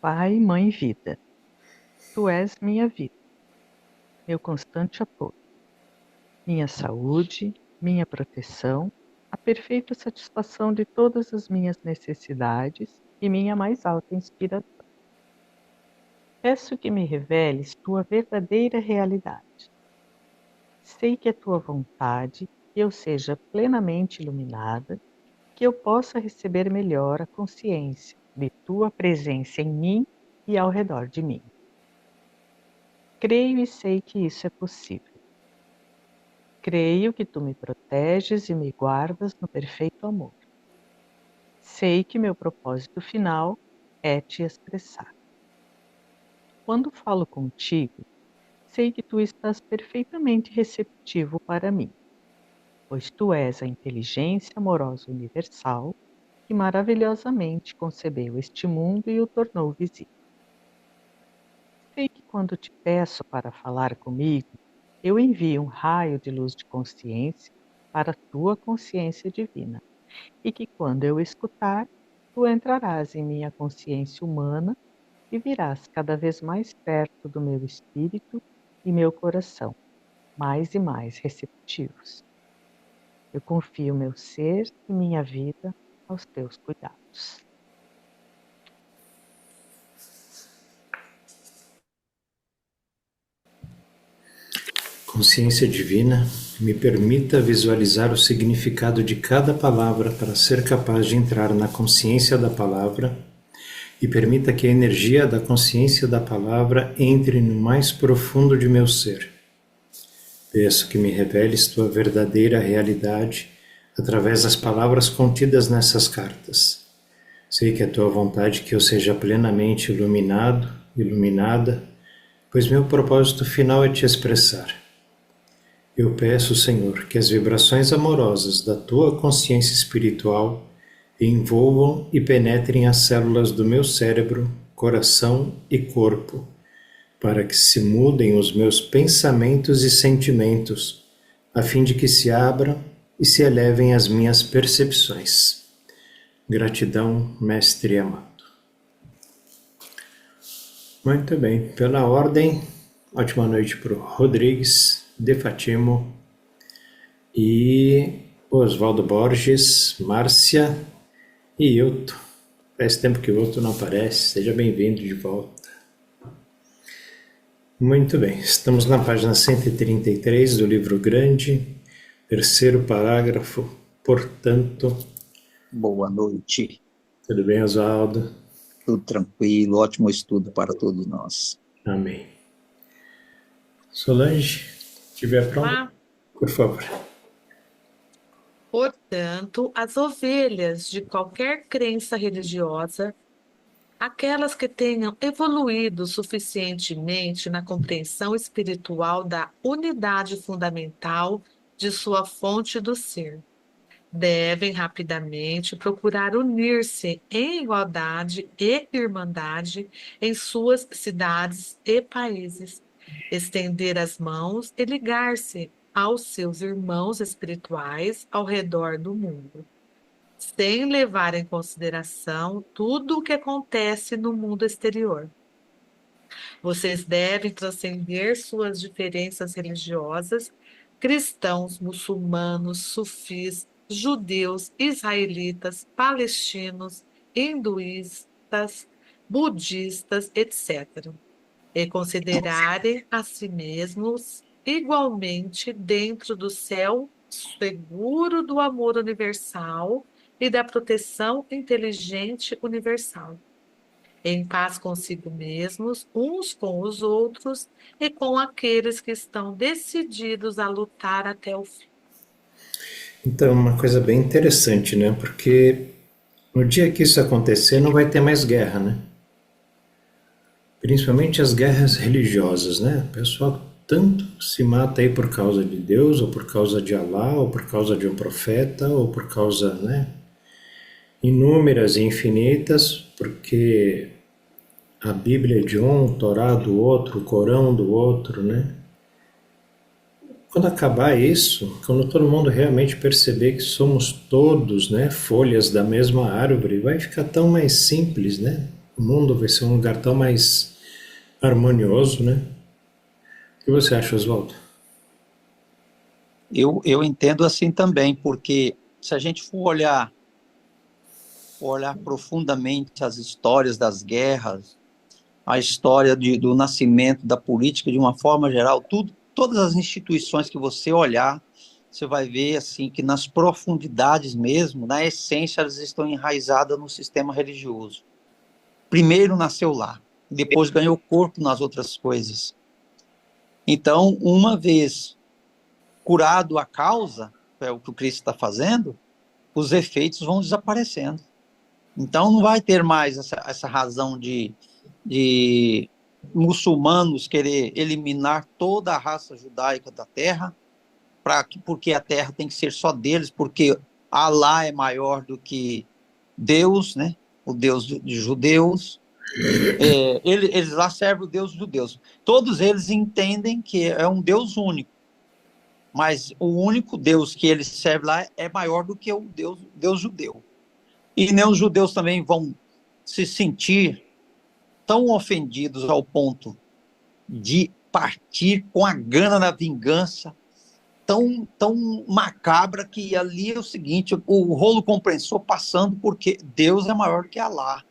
Pai e Mãe Vida. Tu és minha vida, meu constante apoio, minha saúde, minha proteção, a perfeita satisfação de todas as minhas necessidades e minha mais alta inspiração. Peço que me reveles tua verdadeira realidade. Sei que é tua vontade que eu seja plenamente iluminada, que eu possa receber melhor a consciência de tua presença em mim e ao redor de mim. Creio e sei que isso é possível. Creio que tu me proteges e me guardas no perfeito amor. Sei que meu propósito final é te expressar. Quando falo contigo, sei que tu estás perfeitamente receptivo para mim, pois tu és a inteligência amorosa universal que maravilhosamente concebeu este mundo e o tornou visível. Sei que quando te peço para falar comigo, eu envio um raio de luz de consciência para a tua consciência divina, e que quando eu escutar, tu entrarás em minha consciência humana e virás cada vez mais perto do meu espírito e meu coração, mais e mais receptivos. Eu confio meu ser e minha vida aos teus cuidados. Consciência divina, me permita visualizar o significado de cada palavra para ser capaz de entrar na consciência da palavra e permita que a energia da consciência da palavra entre no mais profundo de meu ser. Peço que me reveles tua verdadeira realidade através das palavras contidas nessas cartas. Sei que é tua vontade que eu seja plenamente iluminado, iluminada, pois meu propósito final é te expressar. Eu peço, Senhor, que as vibrações amorosas da tua consciência espiritual envolvam e penetrem as células do meu cérebro, coração e corpo, para que se mudem os meus pensamentos e sentimentos, a fim de que se abram e se elevem as minhas percepções. Gratidão, Mestre amado. Muito bem, pela ordem, ótima noite para o Rodrigues, De Fatimo e Oswaldo Borges, Márcia e Hilton. Faz tempo que o Hilton não aparece, seja bem-vindo de volta. Muito bem, estamos na página 133 do livro grande, terceiro parágrafo, portanto. Boa noite. Tudo bem, Oswaldo? Tudo tranquilo, ótimo estudo para todos nós. Amém. Solange, estiver pronto, por favor. Portanto, as ovelhas de qualquer crença religiosa, aquelas que tenham evoluído suficientemente na compreensão espiritual da unidade fundamental de sua fonte do ser, devem rapidamente procurar unir-se em igualdade e irmandade em suas cidades e países, estender as mãos e ligar-se aos seus irmãos espirituais ao redor do mundo, sem levar em consideração tudo o que acontece no mundo exterior. Vocês devem transcender suas diferenças religiosas, cristãos, muçulmanos, sufis, judeus, israelitas, palestinos, hinduístas, budistas, etc., e considerarem a si mesmos igualmente dentro do céu seguro do amor universal e da proteção inteligente universal, em paz consigo mesmos, uns com os outros e com aqueles que estão decididos a lutar até o fim. Então, uma coisa bem interessante, né? Porque no dia que isso acontecer, não vai ter mais guerra, né? Principalmente as guerras religiosas, né? O pessoal tanto se mata aí por causa de Deus, ou por causa de Alá, ou por causa de um profeta, ou por causa, né? Inúmeras e infinitas, porque a Bíblia é de um, o Torá do outro, o Corão do outro, né? Quando acabar isso, quando todo mundo realmente perceber que somos todos, né, folhas da mesma árvore, vai ficar tão mais simples, né? O mundo vai ser um lugar tão mais harmonioso, né? O que você acha, Oswaldo? Eu entendo assim também, porque se a gente for olhar profundamente as histórias das guerras, a história do nascimento da política de uma forma geral, tudo, todas as instituições que você olhar, você vai ver assim que nas profundidades mesmo, na essência, elas estão enraizadas no sistema religioso. Primeiro nasceu lá, depois ganhou corpo nas outras coisas. Então, uma vez curado a causa, é o que o Cristo está fazendo, os efeitos vão desaparecendo. Então, não vai ter mais essa razão de muçulmanos querer eliminar toda a raça judaica da terra, porque a terra tem que ser só deles, porque Alá é maior do que Deus, né? O Deus de judeus. Eles lá servem o Deus dos judeus. Todos eles entendem que é um Deus único, mas o único Deus que eles servem lá é maior do que o Deus judeu. E nem os judeus também vão se sentir tão ofendidos ao ponto de partir com a gana da vingança tão macabra, que ali é o seguinte, o rolo compressor passando, porque Deus é maior que Alá.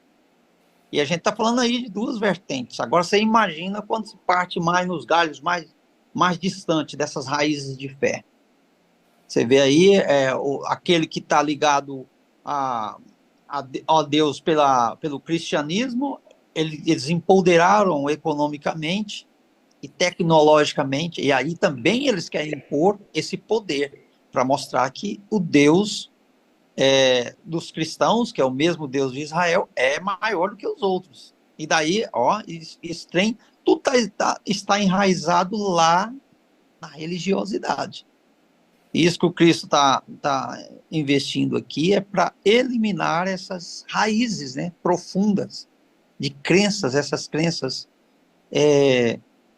E a gente está falando aí de duas vertentes. Agora você imagina quando se parte mais nos galhos mais distantes dessas raízes de fé. Você vê aí aquele que está ligado a Deus pelo cristianismo, eles empoderaram economicamente e tecnologicamente, e aí também eles querem impor esse poder para mostrar que o Deus dos cristãos, que é o mesmo Deus de Israel, é maior do que os outros. E daí, esse trem, tudo está enraizado lá na religiosidade. Isso que o Cristo está investindo aqui é para eliminar essas raízes, né, profundas de crenças, essas crenças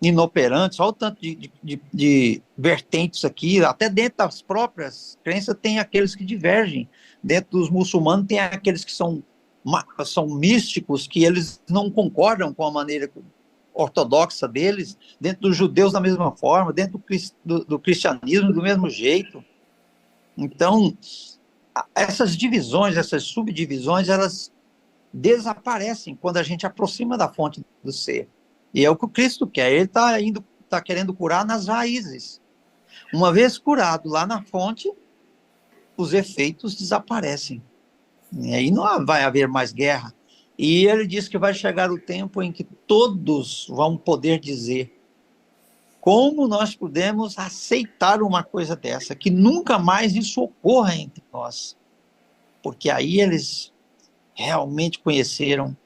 inoperantes. Olha o tanto de vertentes aqui, até dentro das próprias crenças tem aqueles que divergem. Dentro dos muçulmanos tem aqueles que são místicos, que eles não concordam com a maneira ortodoxa deles, dentro dos judeus da mesma forma, dentro do cristianismo do mesmo jeito. Então, essas divisões, essas subdivisões, elas desaparecem quando a gente aproxima da fonte do ser. E é o que o Cristo quer. Ele está querendo curar nas raízes. Uma vez curado lá na fonte, os efeitos desaparecem. E aí não vai haver mais guerra. E ele diz que vai chegar o tempo em que todos vão poder dizer: como nós podemos aceitar uma coisa dessa, que nunca mais isso ocorra entre nós? Porque aí eles realmente conheceram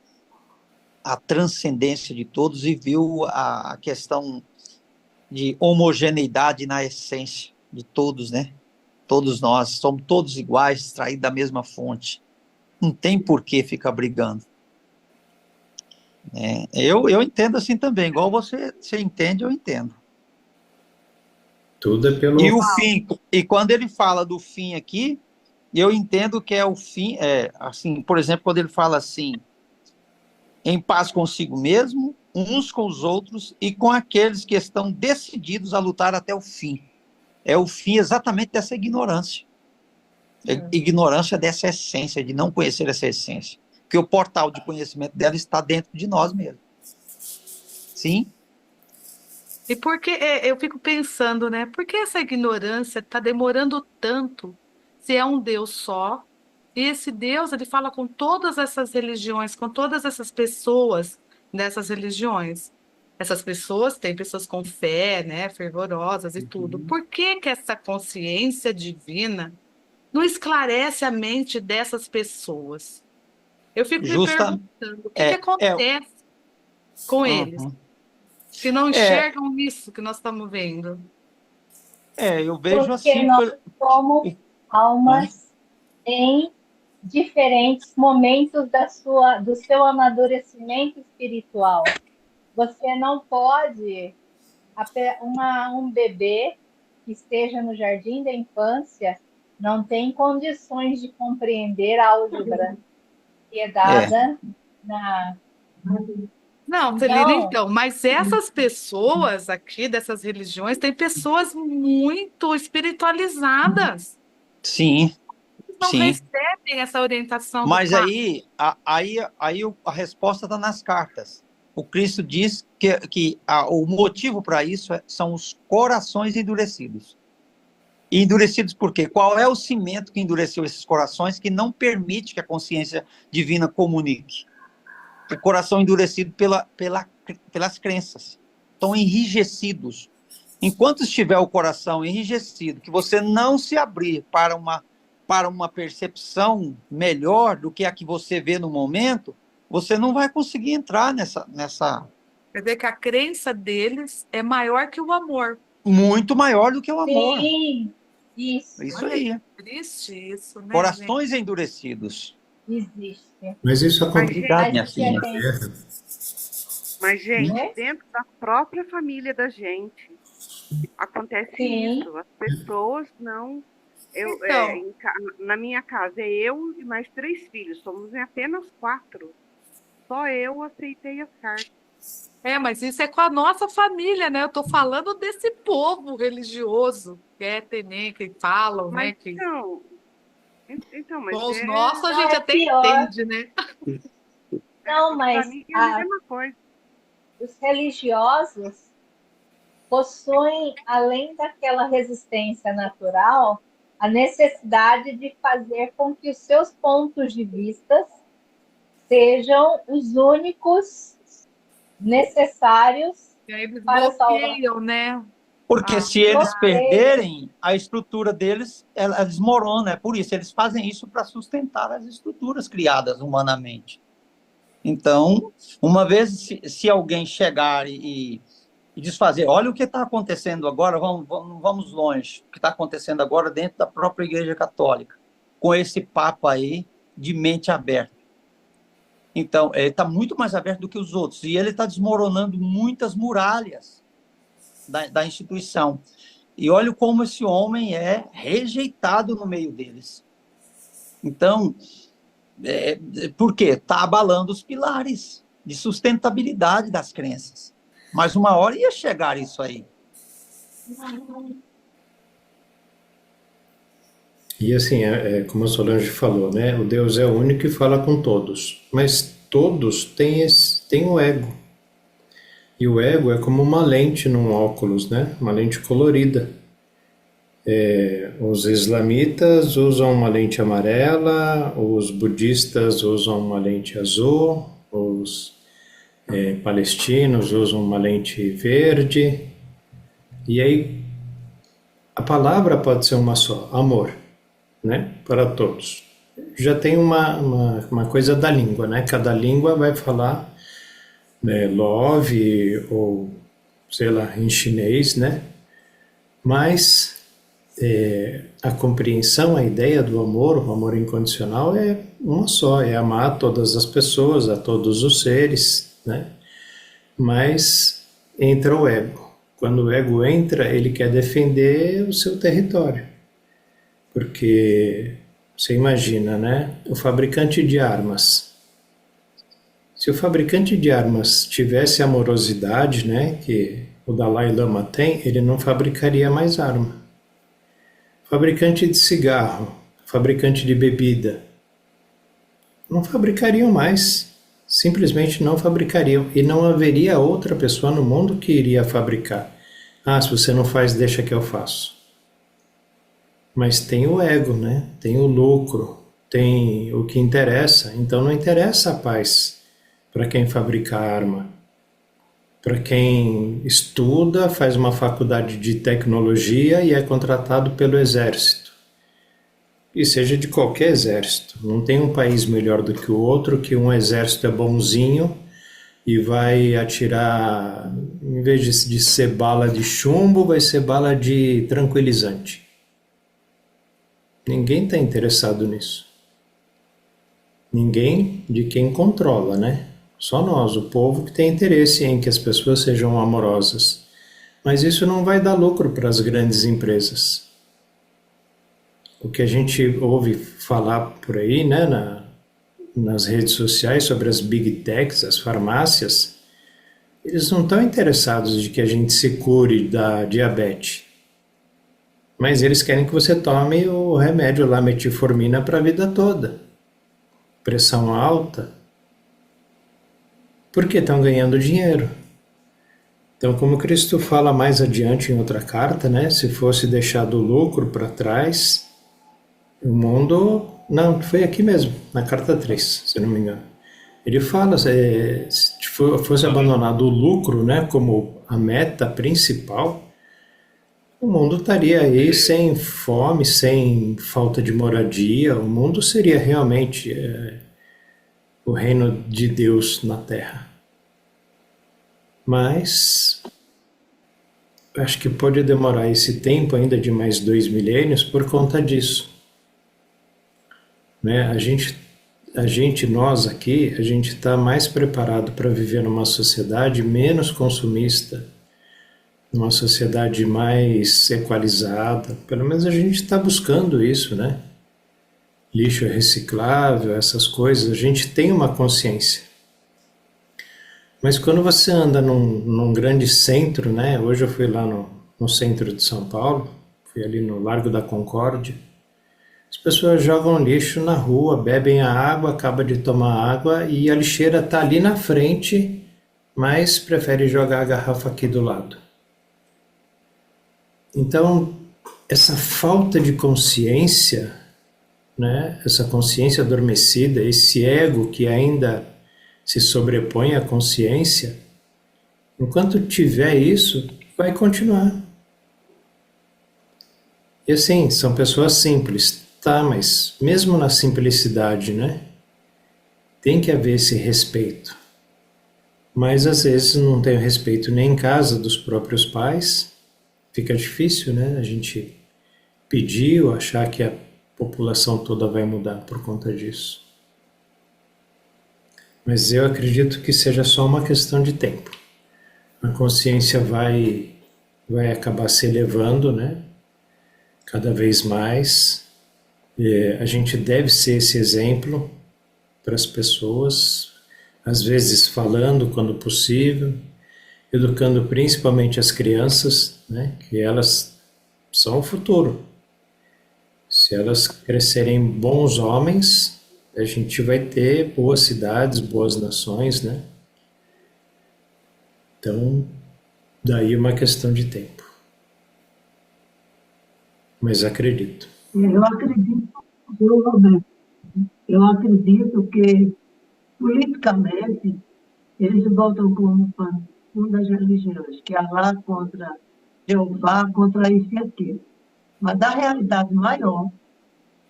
a transcendência de todos e viu a questão de homogeneidade na essência de todos, né? Todos nós somos todos iguais, extraídos da mesma fonte. Não tem por que ficar brigando. Eu entendo assim também, igual você entende, eu entendo. Tudo é pelo... E o fim, e quando ele fala do fim aqui, eu entendo que é o fim, assim, por exemplo, quando ele fala assim, em paz consigo mesmo, uns com os outros e com aqueles que estão decididos a lutar até o fim. É o fim exatamente dessa ignorância. Ignorância dessa essência, de não conhecer essa essência. Porque o portal de conhecimento dela está dentro de nós mesmos. Sim? E por que eu fico pensando, né? Por que essa ignorância está demorando tanto se é um Deus só? E esse Deus, ele fala com todas essas religiões, com todas essas pessoas dessas religiões. Essas pessoas, tem pessoas com fé, né, fervorosas e tudo. Por que que essa consciência divina não esclarece a mente dessas pessoas? Eu fico me Justa, perguntando, o que que é, é, acontece com eles, uhum. que não é, enxergam isso que nós estamos vendo? eu vejo Porque assim, nós somos né? almas em diferentes momentos do seu amadurecimento espiritual. Você não pode, um bebê que esteja no jardim da infância não tem condições de compreender a álgebra que é dada Não, Celina, Então, então, mas essas pessoas aqui, dessas religiões, tem pessoas muito espiritualizadas. Sim, Eles não sim. recebem essa orientação do Mas Pai. a resposta está nas cartas. O Cristo diz que o motivo para isso são os corações endurecidos. E endurecidos por quê? Qual é o cimento que endureceu esses corações que não permite que a consciência divina comunique? O coração endurecido pelas crenças. Estão enrijecidos. Enquanto estiver o coração enrijecido, que você não se abrir para uma percepção melhor do que a que você vê no momento, você não vai conseguir entrar nessa Quer dizer que a crença deles é maior que o amor. muito maior do que o amor. sim, isso Isso Olha aí. que triste isso, né, gente? Corações endurecidos. existe. Mas isso Mas, acontece. Obrigado, Mas minha o que a filha. gente. mas, gente, Oi? dentro da própria família da gente, acontece Sim. isso. As pessoas não. Então, Na minha casa, é eu e mais 3 filhos, somos em apenas 4. Só eu aceitei as cartas. mas isso é com a nossa família, né? Eu tô falando desse povo religioso, que é Tenem, que falam, né? Mas Que mas os nossos a Não, gente é até pior. entende, né? Não, para mas mim é a mesma coisa. os religiosos possuem, além daquela resistência natural, a necessidade de fazer com que os seus pontos de vista sejam os únicos necessários E aí eles para salvar. bloqueiam, né? Porque Ah, se eles bloqueio. perderem, a estrutura deles, ela desmorona. É por isso, eles fazem isso para sustentar as estruturas criadas humanamente. Então, uma vez se alguém chegar e desfazer, olha o que está acontecendo agora, vamos longe, o que está acontecendo agora dentro da própria Igreja Católica, com esse Papa aí de mente aberta. Então, ele está muito mais aberto do que os outros, e ele está desmoronando muitas muralhas da instituição. E olha como esse homem é rejeitado no meio deles. Então, por quê? Está abalando os pilares de sustentabilidade das crenças. Mas uma hora ia chegar isso aí. E assim, como a Solange falou, né? O Deus é único e fala com todos. Mas todos têm o ego. E o ego é como uma lente num óculos, né? Uma lente colorida. Os islamitas usam uma lente amarela, os budistas usam uma lente azul, os palestinos usam uma lente verde. E aí, a palavra pode ser uma só, amor, né? Para todos. Já tem uma coisa da língua, né? Cada língua vai falar love ou, sei lá, em chinês, né? Mas a compreensão, a ideia do amor, o amor incondicional é uma só, é amar todas as pessoas, a todos os seres, né? Mas entra o ego. Quando o ego entra, ele quer defender o seu território. Porque você imagina, né? O fabricante de armas. Se o fabricante de armas tivesse amorosidade, né, que o Dalai Lama tem, ele não fabricaria mais arma. Fabricante de cigarro, fabricante de bebida, não fabricariam mais. Simplesmente não fabricariam. E não haveria outra pessoa no mundo que iria fabricar. Ah, se você não faz, deixa que eu faço. Mas tem o ego, né? Tem o lucro, tem o que interessa. Então não interessa a paz para quem fabrica arma. Para quem estuda, faz uma faculdade de tecnologia e é contratado pelo exército. E seja de qualquer exército. Não tem um país melhor do que o outro, que um exército é bonzinho e vai atirar, em vez de ser bala de chumbo, vai ser bala de tranquilizante. Ninguém está interessado nisso. Ninguém de quem controla, né? Só nós, o povo, que tem interesse em que as pessoas sejam amorosas. Mas isso não vai dar lucro para as grandes empresas. O que a gente ouve falar por aí, né, nas redes sociais sobre as big techs, as farmácias, eles não estão interessados de que a gente se cure da diabetes. Mas eles querem que você tome o remédio lá, metformina, para a vida toda. Pressão alta. Porque estão ganhando dinheiro. Então, como Cristo fala mais adiante em outra carta, né? Se fosse deixado o lucro para trás, o mundo... Não, foi aqui mesmo, na carta 3, se não me engano. Ele fala, se fosse abandonado o lucro, né, como a meta principal, o mundo estaria aí sem fome, sem falta de moradia, o mundo seria realmente o reino de Deus na Terra. Mas acho que pode demorar esse tempo ainda de mais 2 milênios por conta disso. Né? Nós aqui, a gente está mais preparado para viver numa sociedade menos consumista, numa sociedade mais equalizada. Pelo menos a gente está buscando isso, né? Lixo reciclável, essas coisas, a gente tem uma consciência. Mas quando você anda num grande centro, né? Hoje eu fui lá no centro de São Paulo, fui ali no Largo da Concórdia. As pessoas jogam lixo na rua, bebem a água, acabam de tomar água e a lixeira está ali na frente, mas prefere jogar a garrafa aqui do lado. Então, essa falta de consciência, né? Essa consciência adormecida, esse ego que ainda se sobrepõe à consciência, enquanto tiver isso, vai continuar. E assim, são pessoas simples, tá, mas mesmo na simplicidade, né? Tem que haver esse respeito. Mas às vezes não tem respeito nem em casa dos próprios pais, fica difícil, né? A gente pedir ou achar que a população toda vai mudar por conta disso. Mas eu acredito que seja só uma questão de tempo. A consciência vai acabar se elevando, né? Cada vez mais. A gente deve ser esse exemplo para as pessoas, às vezes falando quando possível, educando principalmente as crianças, né? Que elas são o futuro. Se elas crescerem bons homens, a gente vai ter boas cidades, boas nações, né? Então, daí uma questão de tempo. Mas acredito. Eu acredito, Roberto, eu acredito que, politicamente, eles botam como pano uma das religiões, que é Alá contra Jeová, contra isso e aquilo. Mas a realidade maior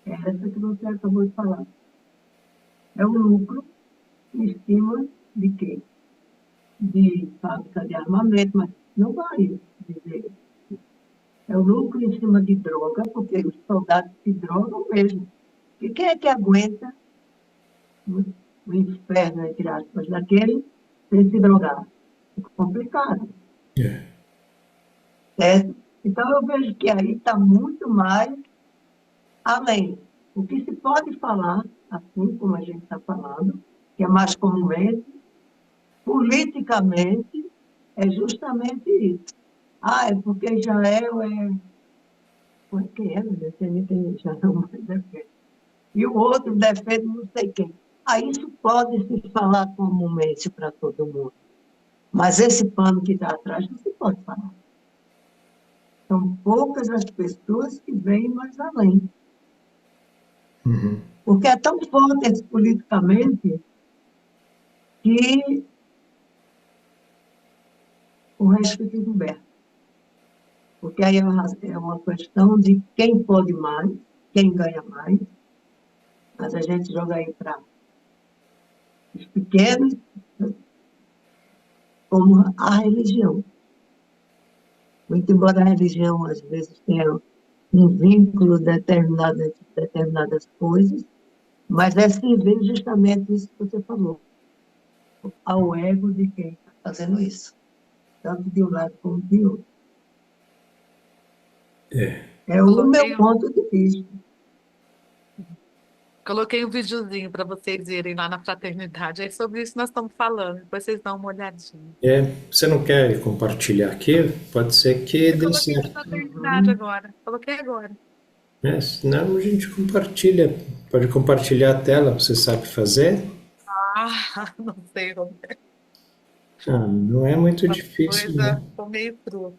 é essa que você acabou de falar. É o lucro em cima de quê? De fábrica de armamento, mas não vai dizer. É o lucro em cima de droga, porque os soldados se drogam mesmo. E quem é que aguenta o inferno, entre aspas, daquele sem se drogar? É complicado. Certo? Então, eu vejo que aí está muito mais além. O que se pode falar, assim como a gente está falando, que é mais comumente, politicamente, é justamente isso. Ah, é porque Israel é... Porque é, né? Tem Israel mais defende. E o outro defende não sei quem. Ah, isso pode se falar comumente para todo mundo. Mas esse pano que está atrás não se pode falar. São poucas as pessoas que veem mais além. Uhum. Porque é tão forte politicamente que o resto fica encoberto. Porque aí é uma questão de quem pode mais, quem ganha mais, mas a gente joga aí para os pequenos, como a religião. Muito embora a religião, às vezes, tenha um vínculo determinado entre determinadas coisas, mas é servir justamente isso que você falou, ao ego de quem está fazendo isso, tanto de um lado como de outro. É o meu ponto de vista. Coloquei um videozinho para vocês irem lá na fraternidade. É sobre isso que nós estamos falando. Depois vocês dão uma olhadinha. Você não quer compartilhar aqui? Pode ser que Eu dê coloquei na certo. fraternidade agora. Coloquei agora. Senão a gente compartilha. Pode compartilhar a tela, você sabe fazer? Ah, não sei, Roberto. Não é muito Essa difícil, coisa não. ficou meio crua.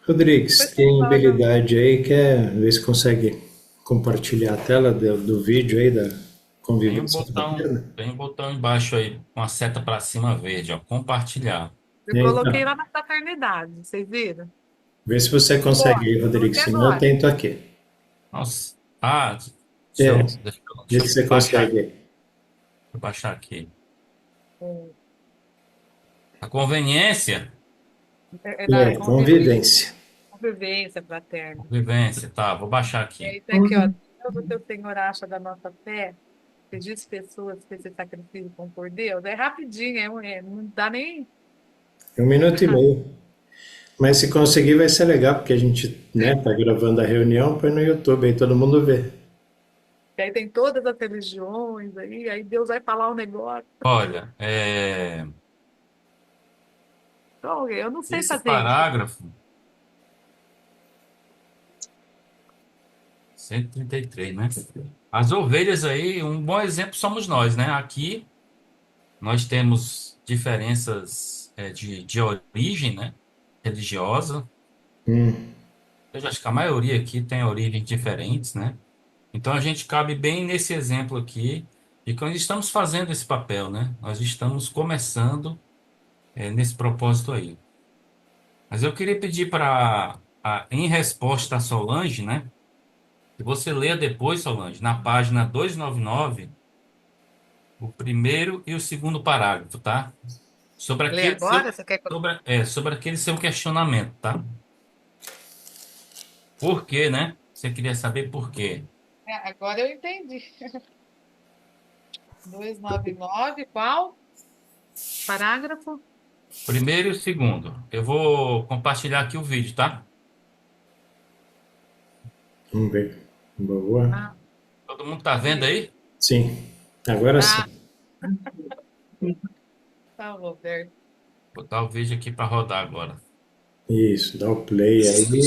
Rodrigues, Depois vocês tem olham. habilidade aí, quer ver se consegue compartilhar a tela do vídeo aí da convivência fraterna? Tem um botão embaixo aí, uma seta para cima verde, ó, compartilhar. Eu coloquei Então, lá na fraternidade. Vocês viram? vê se você consegue aí, Rodrigues, Coloquei senão eu agora. tento aqui. Nossa, É, deixa vê se eu você baixar, consegue aí. vou baixar aqui. É, A conveniência, é da Convivência. convivência fraterna. convivência, tá, vou baixar E aqui. aí tá aqui, ó. Deus, o que o Senhor acha da nossa fé? Que diz pessoas que esse sacrifício por Deus. É rapidinho, não dá nem. 1 minuto e meio. Mas se conseguir vai ser legal, porque a gente, tá gravando a reunião, põe no YouTube aí todo mundo vê. E aí tem todas as religiões aí Deus vai falar um negócio. Olha, Então, eu não sei esse fazer isso. parágrafo, 133, né? As ovelhas aí, um bom exemplo somos nós, né? Aqui nós temos diferenças de origem, né? Religiosa. Hum, Eu acho que a maioria aqui tem origens diferentes, né? Então a gente cabe bem nesse exemplo aqui de que nós estamos fazendo esse papel, né? Nós estamos começando nesse propósito aí. Mas eu queria pedir em resposta a Solange, né? Que você leia depois, Solange, na página 299, o primeiro e o segundo parágrafo, tá? Sobre Lê aquele seu, agora? Você quer que eu... sobre aquele seu questionamento, tá? Por quê, né? Você queria saber por quê. Agora eu entendi. 299, qual? Parágrafo? Primeiro e o segundo. Eu vou compartilhar aqui o vídeo, tá? vamos ver. Boa. Ah, Todo mundo tá vendo aí? Sim, agora tá, sim. tá, Roberto. Vou botar o vídeo aqui para rodar agora. Isso, dá o play aí.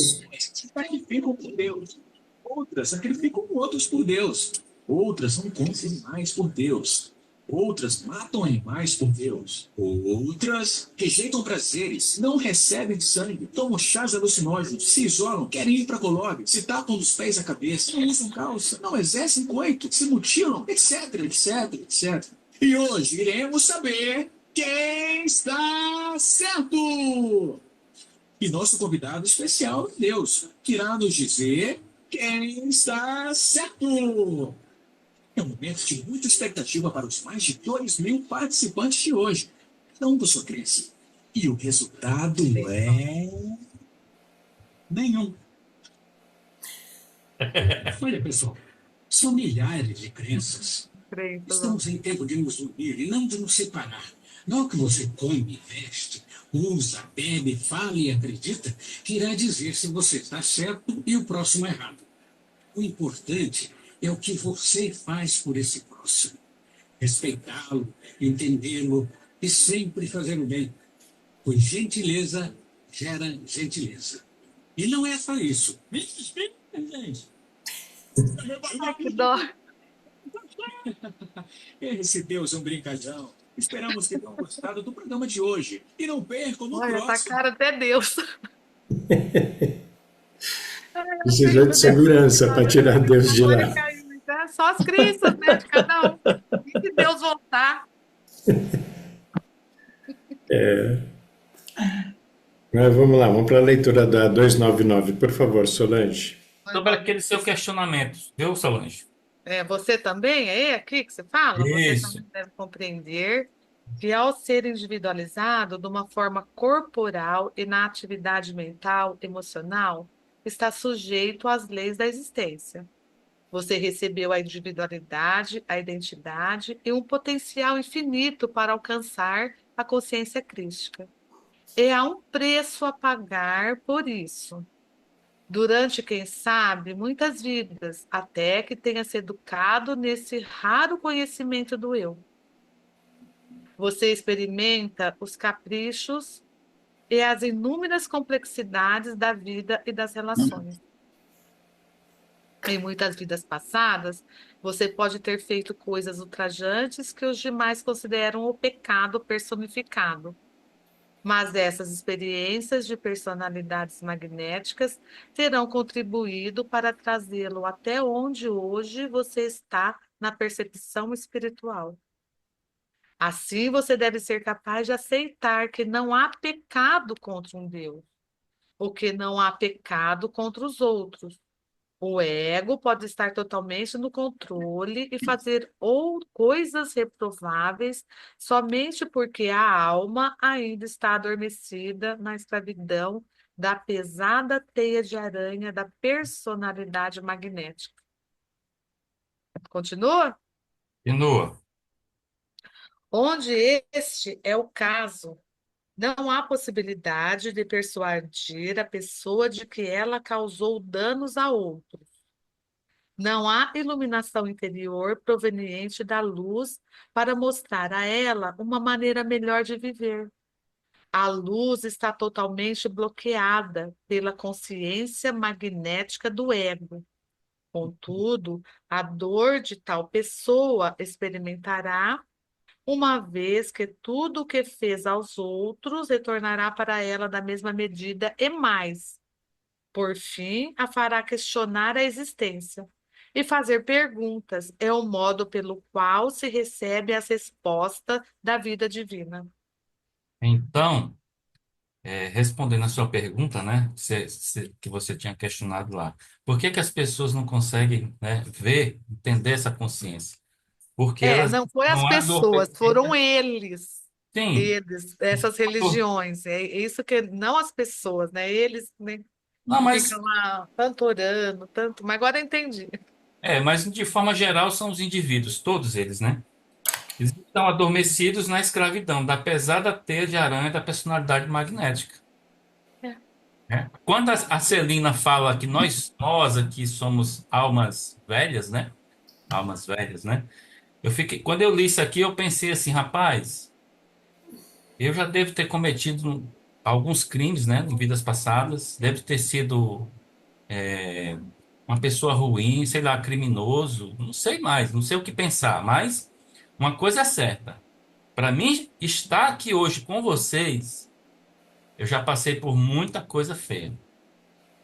Sacrificam por Deus. Outras sacrificam outros por Deus. Outras não comem animais por Deus. Outras matam animais por Deus. Outras rejeitam prazeres, não recebem sangue, tomam chás alucinógenos, se isolam, querem ir para Colômbia, se tapam dos pés à cabeça, não usam calça, não exercem coito, se mutilam, etc, etc, etc. E hoje iremos saber quem está certo. E nosso convidado especial é Deus, que irá nos dizer quem está certo. É um momento de muita expectativa para os mais de 2.000 participantes de hoje, cada um com sua crença. E o resultado é... nenhum. Olha, pessoal, são milhares de crenças. Estamos em tempo de nos unir e não de nos separar. Não que você come, veste, usa, bebe, fala e acredita, que irá dizer se você está certo e o próximo errado. O importante é o que você faz por esse próximo. Respeitá-lo, entendê-lo e sempre fazer o bem. Pois gentileza gera gentileza. E não é só isso. Me explica, gente. Que dó. Esse Deus é um brincalhão. Esperamos que tenham gostado do programa de hoje. E não percam no Olha, tá próximo. cara até Deus. Precisou de segurança para tirar Deus de Olha, lá. caiu, tá? Só as crenças, né, de cada um. E se Deus voltar? Mas vamos lá, vamos para a leitura da 299, por favor, Solange. Sobre aquele seu questionamento, viu, Solange? Você também, é aqui que você fala? Você Isso. também deve compreender que ao ser individualizado de uma forma corporal e na atividade mental, emocional, está sujeito às leis da existência. Você recebeu a individualidade, a identidade e um potencial infinito para alcançar a consciência crística. E há um preço a pagar por isso. durante, quem sabe, muitas vidas, até que tenha se educado nesse raro conhecimento do eu. Você experimenta os caprichos e as inúmeras complexidades da vida e das relações. Em muitas vidas passadas, você pode ter feito coisas ultrajantes que os demais consideram o pecado personificado. Mas essas experiências de personalidades magnéticas terão contribuído para trazê-lo até onde hoje você está na percepção espiritual. Assim, você deve ser capaz de aceitar que não há pecado contra um Deus, ou que não há pecado contra os outros. O ego pode estar totalmente no controle e fazer ou coisas reprováveis somente porque a alma ainda está adormecida na escravidão da pesada teia de aranha da personalidade magnética. Continua? Continua. Onde este é o caso, não há possibilidade de persuadir a pessoa de que ela causou danos a outros. Não há iluminação interior proveniente da luz para mostrar a ela uma maneira melhor de viver. A luz está totalmente bloqueada pela consciência magnética do ego. Contudo, a dor de tal pessoa experimentará, uma vez que tudo o que fez aos outros retornará para ela da mesma medida e mais. Por fim, a fará questionar a existência. E fazer perguntas é o modo pelo qual se recebe as respostas da vida divina. Então, respondendo a sua pergunta, né, que você tinha questionado lá, por que que as pessoas não conseguem, né, ver, entender essa consciência? Porque elas Não foi as não há dor pessoas, foram perfeita. eles. Sim. Eles, essas religiões. É isso que, não as pessoas, né? Eles, né, Não, mas ficam lá tanto orando, tanto. Mas agora eu entendi. mas de forma geral são os indivíduos, todos eles, né? Eles estão adormecidos na escravidão da pesada teia de aranha da personalidade magnética. É. Né? Quando a Celina fala que nós aqui somos almas velhas, né? Almas velhas, né? Quando eu li isso aqui, eu pensei assim, rapaz, eu já devo ter cometido alguns crimes, né, em vidas passadas, devo ter sido uma pessoa ruim, sei lá, criminoso, não sei mais, não sei o que pensar, mas uma coisa é certa. Para mim estar aqui hoje com vocês, eu já passei por muita coisa feia.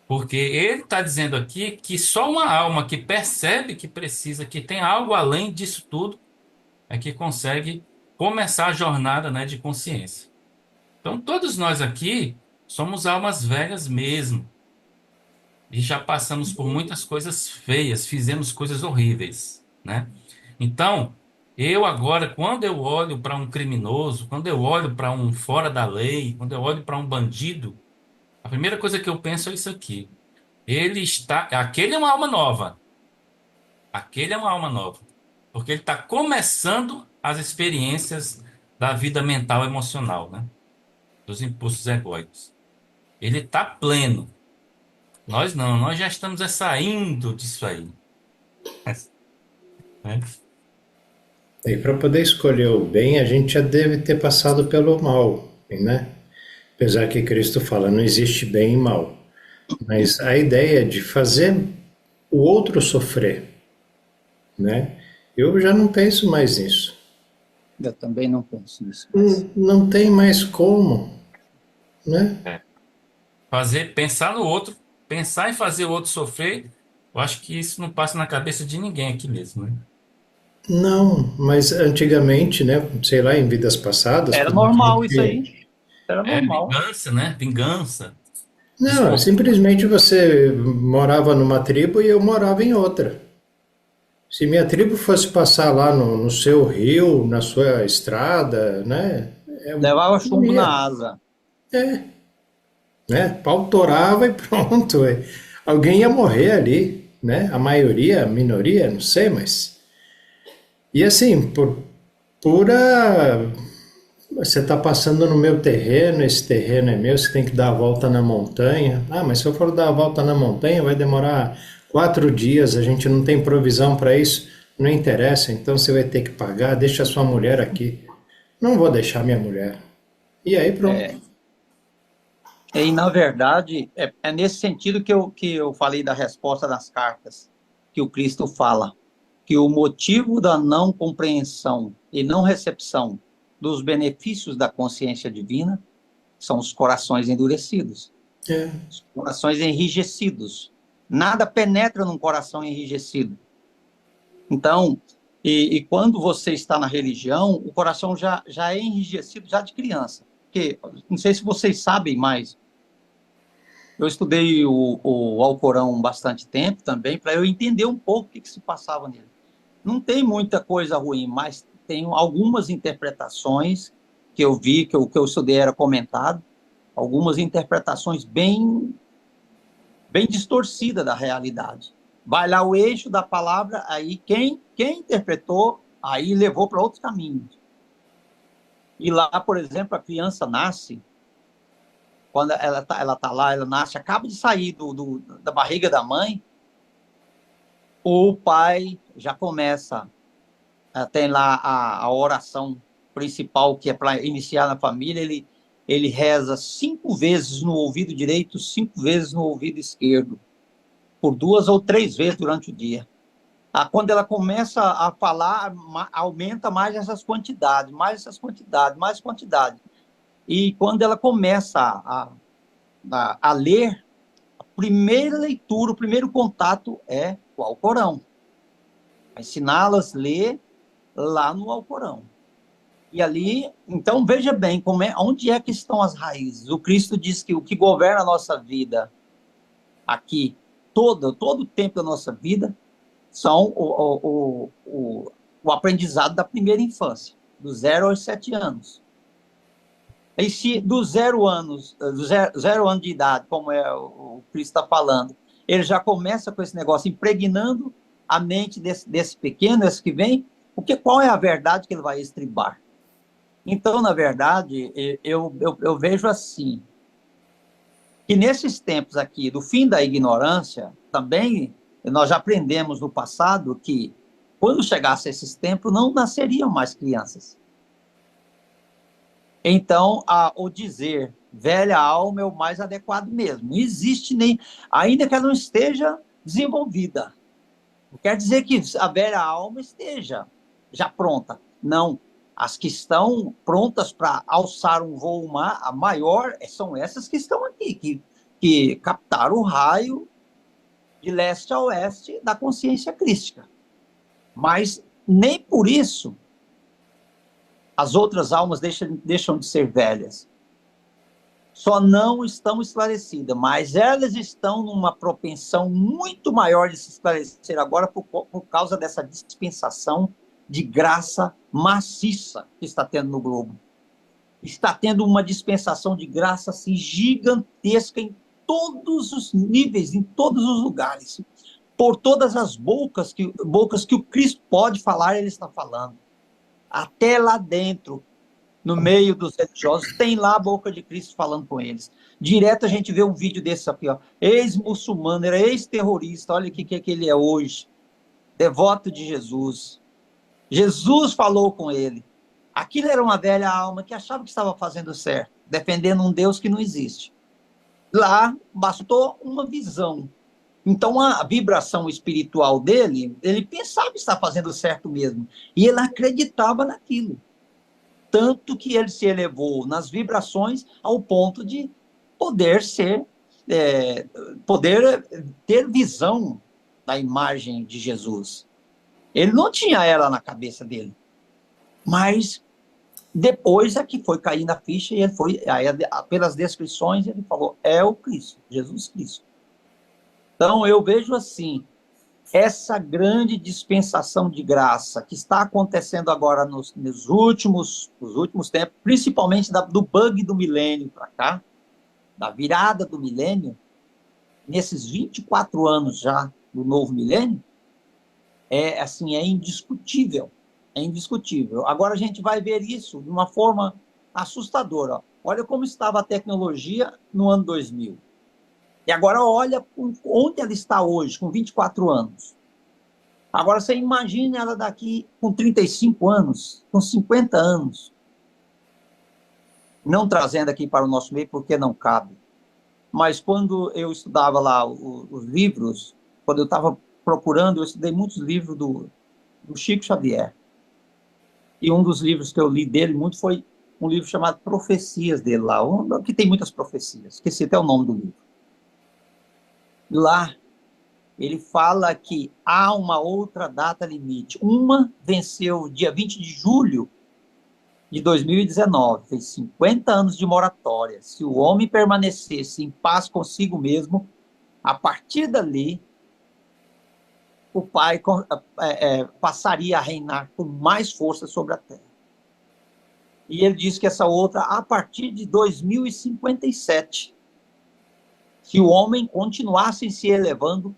Porque ele está dizendo aqui que só uma alma que percebe que precisa, que tem algo além disso tudo, é que consegue começar a jornada, né, de consciência. Então, todos nós aqui somos almas velhas mesmo. E já passamos por muitas coisas feias, fizemos coisas horríveis, né? Então, eu agora, quando eu olho para um criminoso, quando eu olho para um fora da lei, quando eu olho para um bandido, a primeira coisa que eu penso é isso aqui. Aquele é uma alma nova. Aquele é uma alma nova. Porque ele está começando as experiências da vida mental e emocional, né? Dos impulsos egóicos. Ele está pleno. Nós não, nós já estamos saindo disso aí. Né? E para poder escolher o bem, a gente já deve ter passado pelo mal, né? Apesar que Cristo fala, não existe bem e mal. Mas a ideia de fazer o outro sofrer, né? Eu já não penso mais nisso. Eu também não penso nisso. Não tem mais como, né? Pensar no outro, pensar em fazer o outro sofrer, eu acho que isso não passa na cabeça de ninguém aqui mesmo, né? Não, mas antigamente, né? Sei lá, em vidas passadas. Era quando a normal isso gente- aí. Era normal. Vingança, né? Vingança. Não, simplesmente você morava numa tribo e eu morava em outra. Se minha tribo fosse passar lá no seu rio, na sua estrada, né? Levava chumbo ia. na asa. Né? Pau torava e pronto. Alguém ia morrer ali, né? A maioria, a minoria, não sei, mas. E assim, por pura Você está passando no meu terreno, esse terreno é meu, você tem que dar a volta na montanha. Ah, mas se eu for dar a volta na montanha vai demorar 4 dias, a gente não tem provisão para isso. Não interessa, então você vai ter que pagar, deixa a sua mulher aqui. Não vou deixar minha mulher. E aí pronto. E, na verdade, é nesse sentido que eu falei da resposta das cartas, que o Cristo fala, que o motivo da não compreensão e não recepção dos benefícios da consciência divina são os corações endurecidos, os corações enrijecidos. Nada penetra num coração enrijecido. Então, e quando você está na religião, o coração já é enrijecido já de criança. Porque, não sei se vocês sabem, mas eu estudei o Alcorão bastante tempo também, para eu entender um pouco o que se passava nele. Não tem muita coisa ruim, mas tem algumas interpretações que eu vi, que eu estudei era comentado, algumas interpretações bem distorcidas da realidade. Vai lá o eixo da palavra, aí quem interpretou, aí levou para outros caminhos. E lá, por exemplo, a criança nasce, quando ela tá lá, ela nasce, acaba de sair da barriga da mãe, o pai já começa, tem lá a oração principal, que é para iniciar na família, ele reza 5 vezes no ouvido direito, 5 vezes no ouvido esquerdo, por 2 ou 3 vezes durante o dia. Quando ela começa a falar, aumenta mais essas quantidades, mais quantidade. E quando ela começa a ler, a primeira leitura, o primeiro contato é o Alcorão. Ensiná-las a ler lá no Alcorão. E ali, então, veja bem, onde é que estão as raízes. O Cristo diz que o que governa a nossa vida aqui, todo o tempo da nossa vida, são o aprendizado da primeira infância, do 0 aos 7 anos. E se do 0 ano de idade, como o Cristo está falando, ele já começa com esse negócio, impregnando a mente desse pequeno, esse que vem, porque qual é a verdade que ele vai estribar? Então, na verdade, eu vejo assim, que nesses tempos aqui, do fim da ignorância, também nós já aprendemos no passado que, quando chegasse esses tempos, não nasceriam mais crianças. Então, o dizer velha alma é o mais adequado mesmo. Não existe nem, ainda que ela não esteja desenvolvida. Não quer dizer que a velha alma esteja já pronta. Não. As que estão prontas para alçar um voo maior são essas que estão aqui, que captaram o raio de leste a oeste da consciência crística. Mas nem por isso as outras almas deixam de ser velhas. Só não estão esclarecidas, mas elas estão numa propensão muito maior de se esclarecer agora por causa dessa dispensação de graça maciça que está tendo no globo. Está tendo uma dispensação de graça assim, gigantesca em todos os níveis, em todos os lugares. Por todas as bocas que o Cristo pode falar, ele está falando. Até lá dentro, no meio dos religiosos, tem lá a boca de Cristo falando com eles. Direto a gente vê um vídeo desse aqui, ó, ex-muçulmano, era ex-terrorista, olha o que ele é hoje, devoto de Jesus. Jesus falou com ele. Aquilo era uma velha alma que achava que estava fazendo certo, defendendo um Deus que não existe. Lá bastou uma visão. Então, a vibração espiritual dele, ele pensava que estava fazendo certo mesmo. E ele acreditava naquilo. Tanto que ele se elevou nas vibrações ao ponto de poder ter visão da imagem de Jesus. Ele não tinha ela na cabeça dele. Mas depois é que foi cair na ficha e ele foi, aí, pelas descrições, ele falou, é o Cristo, Jesus Cristo. Então, eu vejo assim, essa grande dispensação de graça que está acontecendo agora nos últimos tempos, principalmente do bug do milênio para cá, da virada do milênio, nesses 24 anos já do novo milênio, é indiscutível. É indiscutível. Agora a gente vai ver isso de uma forma assustador. Ó. Olha como estava a tecnologia no ano 2000. E agora olha onde ela está hoje, com 24 anos. Agora você imagina ela daqui com 35 anos, com 50 anos. Não trazendo aqui para o nosso meio, porque não cabe. Mas quando eu estudava lá os livros, quando eu estava procurando, eu estudei muitos livros do Chico Xavier. E um dos livros que eu li dele muito foi um livro chamado Profecias dele lá, que tem muitas profecias. Esqueci até o nome do livro. Lá, ele fala que há uma outra data limite. Uma venceu dia 20 de julho de 2019, fez 50 anos de moratória. Se o homem permanecesse em paz consigo mesmo, a partir dali, o Pai passaria a reinar com mais força sobre a terra. E ele diz que essa outra, a partir de 2057, se o homem continuasse se elevando,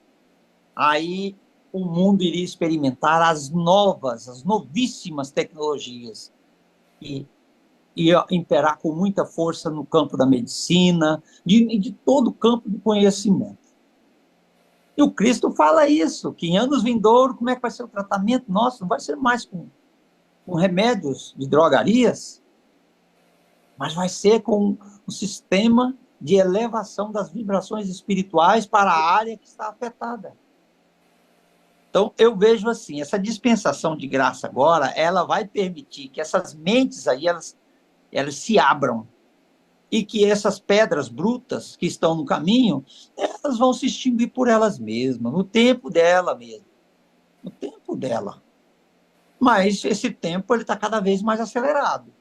aí o mundo iria experimentar as novíssimas tecnologias e ia imperar com muita força no campo da medicina, de todo o campo do conhecimento. E o Cristo fala isso, que em anos vindouros, como é que vai ser o tratamento nosso? Não vai ser mais com remédios de drogarias, mas vai ser com um sistema de elevação das vibrações espirituais para a área que está afetada. Então, eu vejo assim, essa dispensação de graça agora, ela vai permitir que essas mentes aí, elas se abram, e que essas pedras brutas que estão no caminho, elas vão se extinguir por elas mesmas, no tempo dela mesmo, no tempo dela. Mas esse tempo ele está cada vez mais acelerado.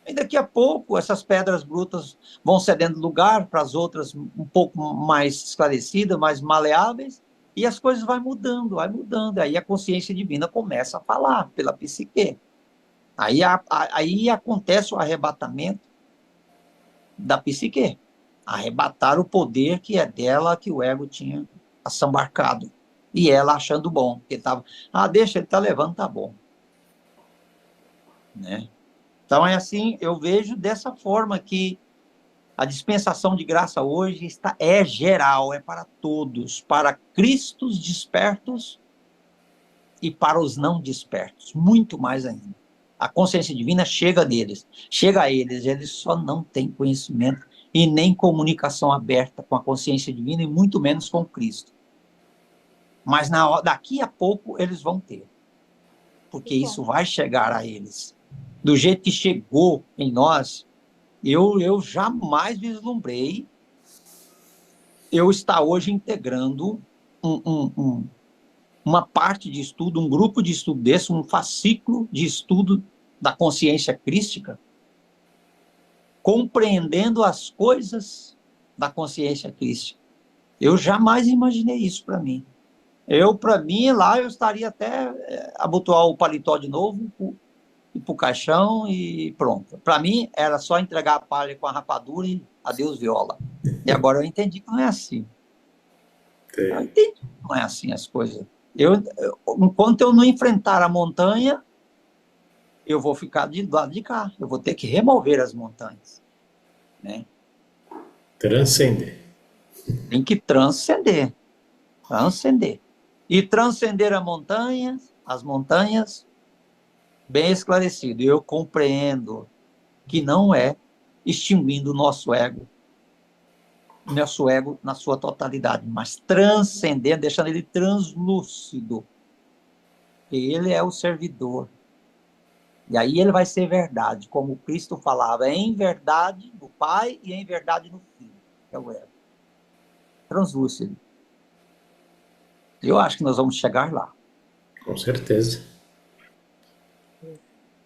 E daqui a pouco essas pedras brutas vão cedendo lugar para as outras um pouco mais esclarecidas, mais maleáveis, e as coisas vão mudando. Aí a consciência divina começa a falar pela psique. Aí acontece o arrebatamento da psique. Arrebatar o poder que é dela, que o ego tinha assambarcado. E ela achando bom. Porque estava, deixa, ele está levando, tá bom. Né? Então é assim, eu vejo dessa forma que a dispensação de graça hoje é geral, é para todos, para cristos despertos e para os não despertos, muito mais ainda. A consciência divina chega neles, chega a eles, eles só não têm conhecimento e nem comunicação aberta com a consciência divina e muito menos com Cristo. Mas daqui a pouco eles vão ter, porque isso vai chegar a eles. Do jeito que chegou em nós, eu jamais vislumbrei eu estar hoje integrando uma parte de estudo, um grupo de estudo desse, um fascículo de estudo da consciência crística, compreendendo as coisas da consciência crística. Eu jamais imaginei isso para mim. Para mim, lá eu estaria até abotoar o paletó de novo, ir para o caixão e pronto. Para mim, era só entregar a palha com a rapadura e adeus viola. E agora eu entendi que não é assim. Eu entendi que não é assim as coisas. Enquanto eu não enfrentar a montanha, eu vou ficar do lado de cá. Eu vou ter que remover as montanhas. Né? Transcender. Tem que transcender. Transcender. E transcender as montanhas, bem esclarecido. Eu compreendo que não é extinguindo o nosso ego na sua totalidade, mas transcendendo, deixando ele translúcido. Ele é o servidor. E aí ele vai ser verdade, como Cristo falava, em verdade no Pai e em verdade no Filho, que é o ego. Translúcido. Eu acho que nós vamos chegar lá. Com certeza.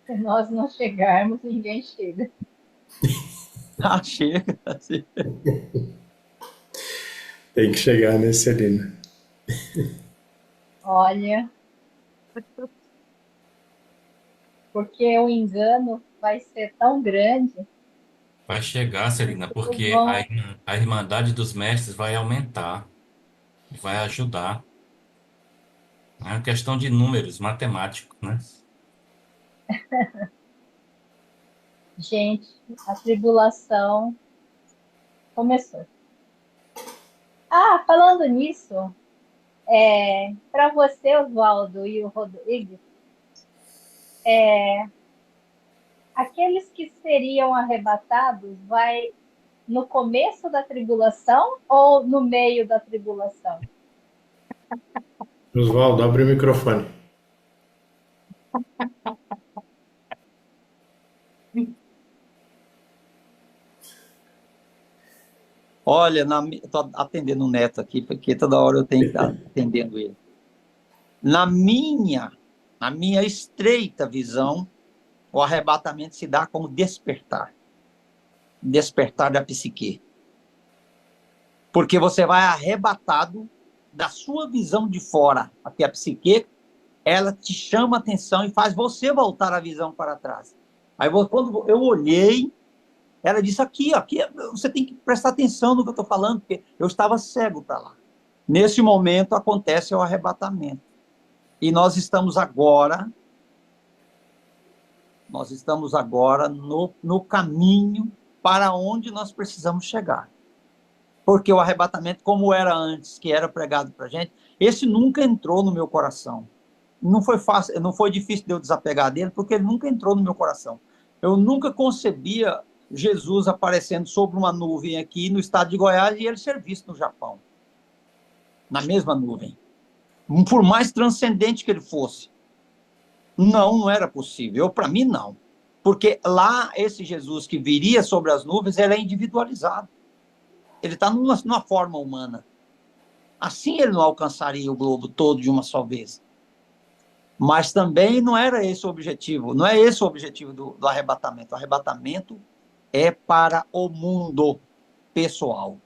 Se nós não chegarmos, ninguém chega. Chega. Tem que chegar, né, Celina? Olha, porque o engano vai ser tão grande. Vai chegar, Celina, porque Vão... a Irmandade dos Mestres vai aumentar, vai ajudar. É uma questão de números matemáticos, né? Gente, a tribulação começou. Ah, falando nisso, para você, Oswaldo e o Rodrigues, aqueles que seriam arrebatados, vai no começo da tribulação ou no meio da tribulação? Oswaldo, abre o microfone. Olha, estou atendendo o Neto aqui, porque toda hora eu tenho que estar atendendo ele. Na minha estreita visão, o arrebatamento se dá como despertar da psique. Porque você vai arrebatado da sua visão de fora, até a psique, ela te chama a atenção e faz você voltar a visão para trás. Aí, quando eu olhei, ela disse, aqui, você tem que prestar atenção no que eu estou falando, porque eu estava cego para lá. Nesse momento, acontece o arrebatamento. E nós estamos agora no caminho para onde nós precisamos chegar. Porque o arrebatamento, como era antes, que era pregado para a gente, esse nunca entrou no meu coração. Não foi fácil, não foi difícil de eu desapegar dele, porque ele nunca entrou no meu coração. Eu nunca concebia Jesus aparecendo sobre uma nuvem aqui no estado de Goiás e ele ser visto no Japão, na mesma nuvem. Por mais transcendente que ele fosse. Não era possível. Para mim, não. Porque lá, esse Jesus que viria sobre as nuvens, ele é individualizado. Ele está numa forma humana. Assim ele não alcançaria o globo todo de uma só vez. Mas também não era esse o objetivo. Não é esse o objetivo do arrebatamento. O arrebatamento é para o mundo pessoal.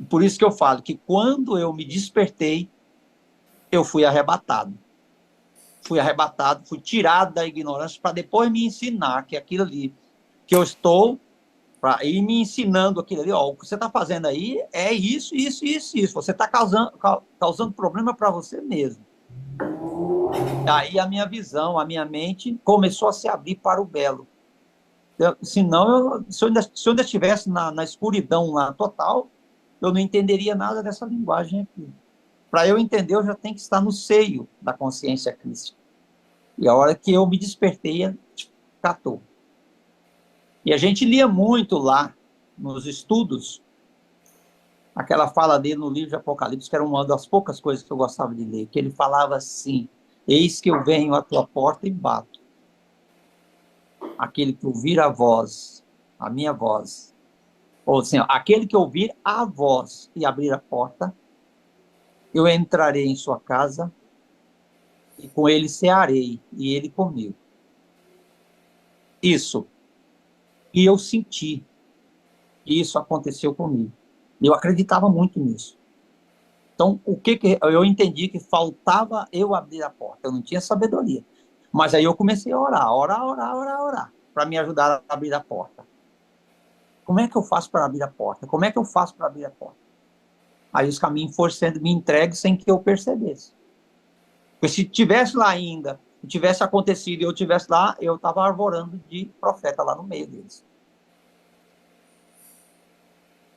Por isso que eu falo que quando eu me despertei, eu fui arrebatado. Fui tirado da ignorância para depois me ensinar que aquilo ali, que eu estou, para ir me ensinando aquilo ali, ó, o que você está fazendo aí é isso. Você está causando problema para você mesmo. Aí a minha visão, a minha mente começou a se abrir para o belo. Senão, se eu ainda estivesse na escuridão lá total, eu não entenderia nada dessa linguagem aqui. Para eu entender, eu já tenho que estar no seio da consciência crística. E a hora que eu me despertei, catou. E a gente lia muito lá, nos estudos, aquela fala dele no livro de Apocalipse, que era uma das poucas coisas que eu gostava de ler, que ele falava assim, eis que eu venho à tua porta e bato. Aquele que ouvir a voz, a minha voz, ou assim, aquele que ouvir a voz e abrir a porta, eu entrarei em sua casa e com ele cearei, e ele comigo. Isso. E eu senti que isso aconteceu comigo. Eu acreditava muito nisso. Então, eu entendi que faltava eu abrir a porta. Eu não tinha sabedoria. Mas aí eu comecei a orar, para me ajudar a abrir a porta. Como é que eu faço para abrir a porta? Aí os caminhos foram sendo me entregues sem que eu percebesse. Porque se tivesse lá ainda, se tivesse acontecido e eu tivesse lá, eu estava arvorando de profeta lá no meio deles.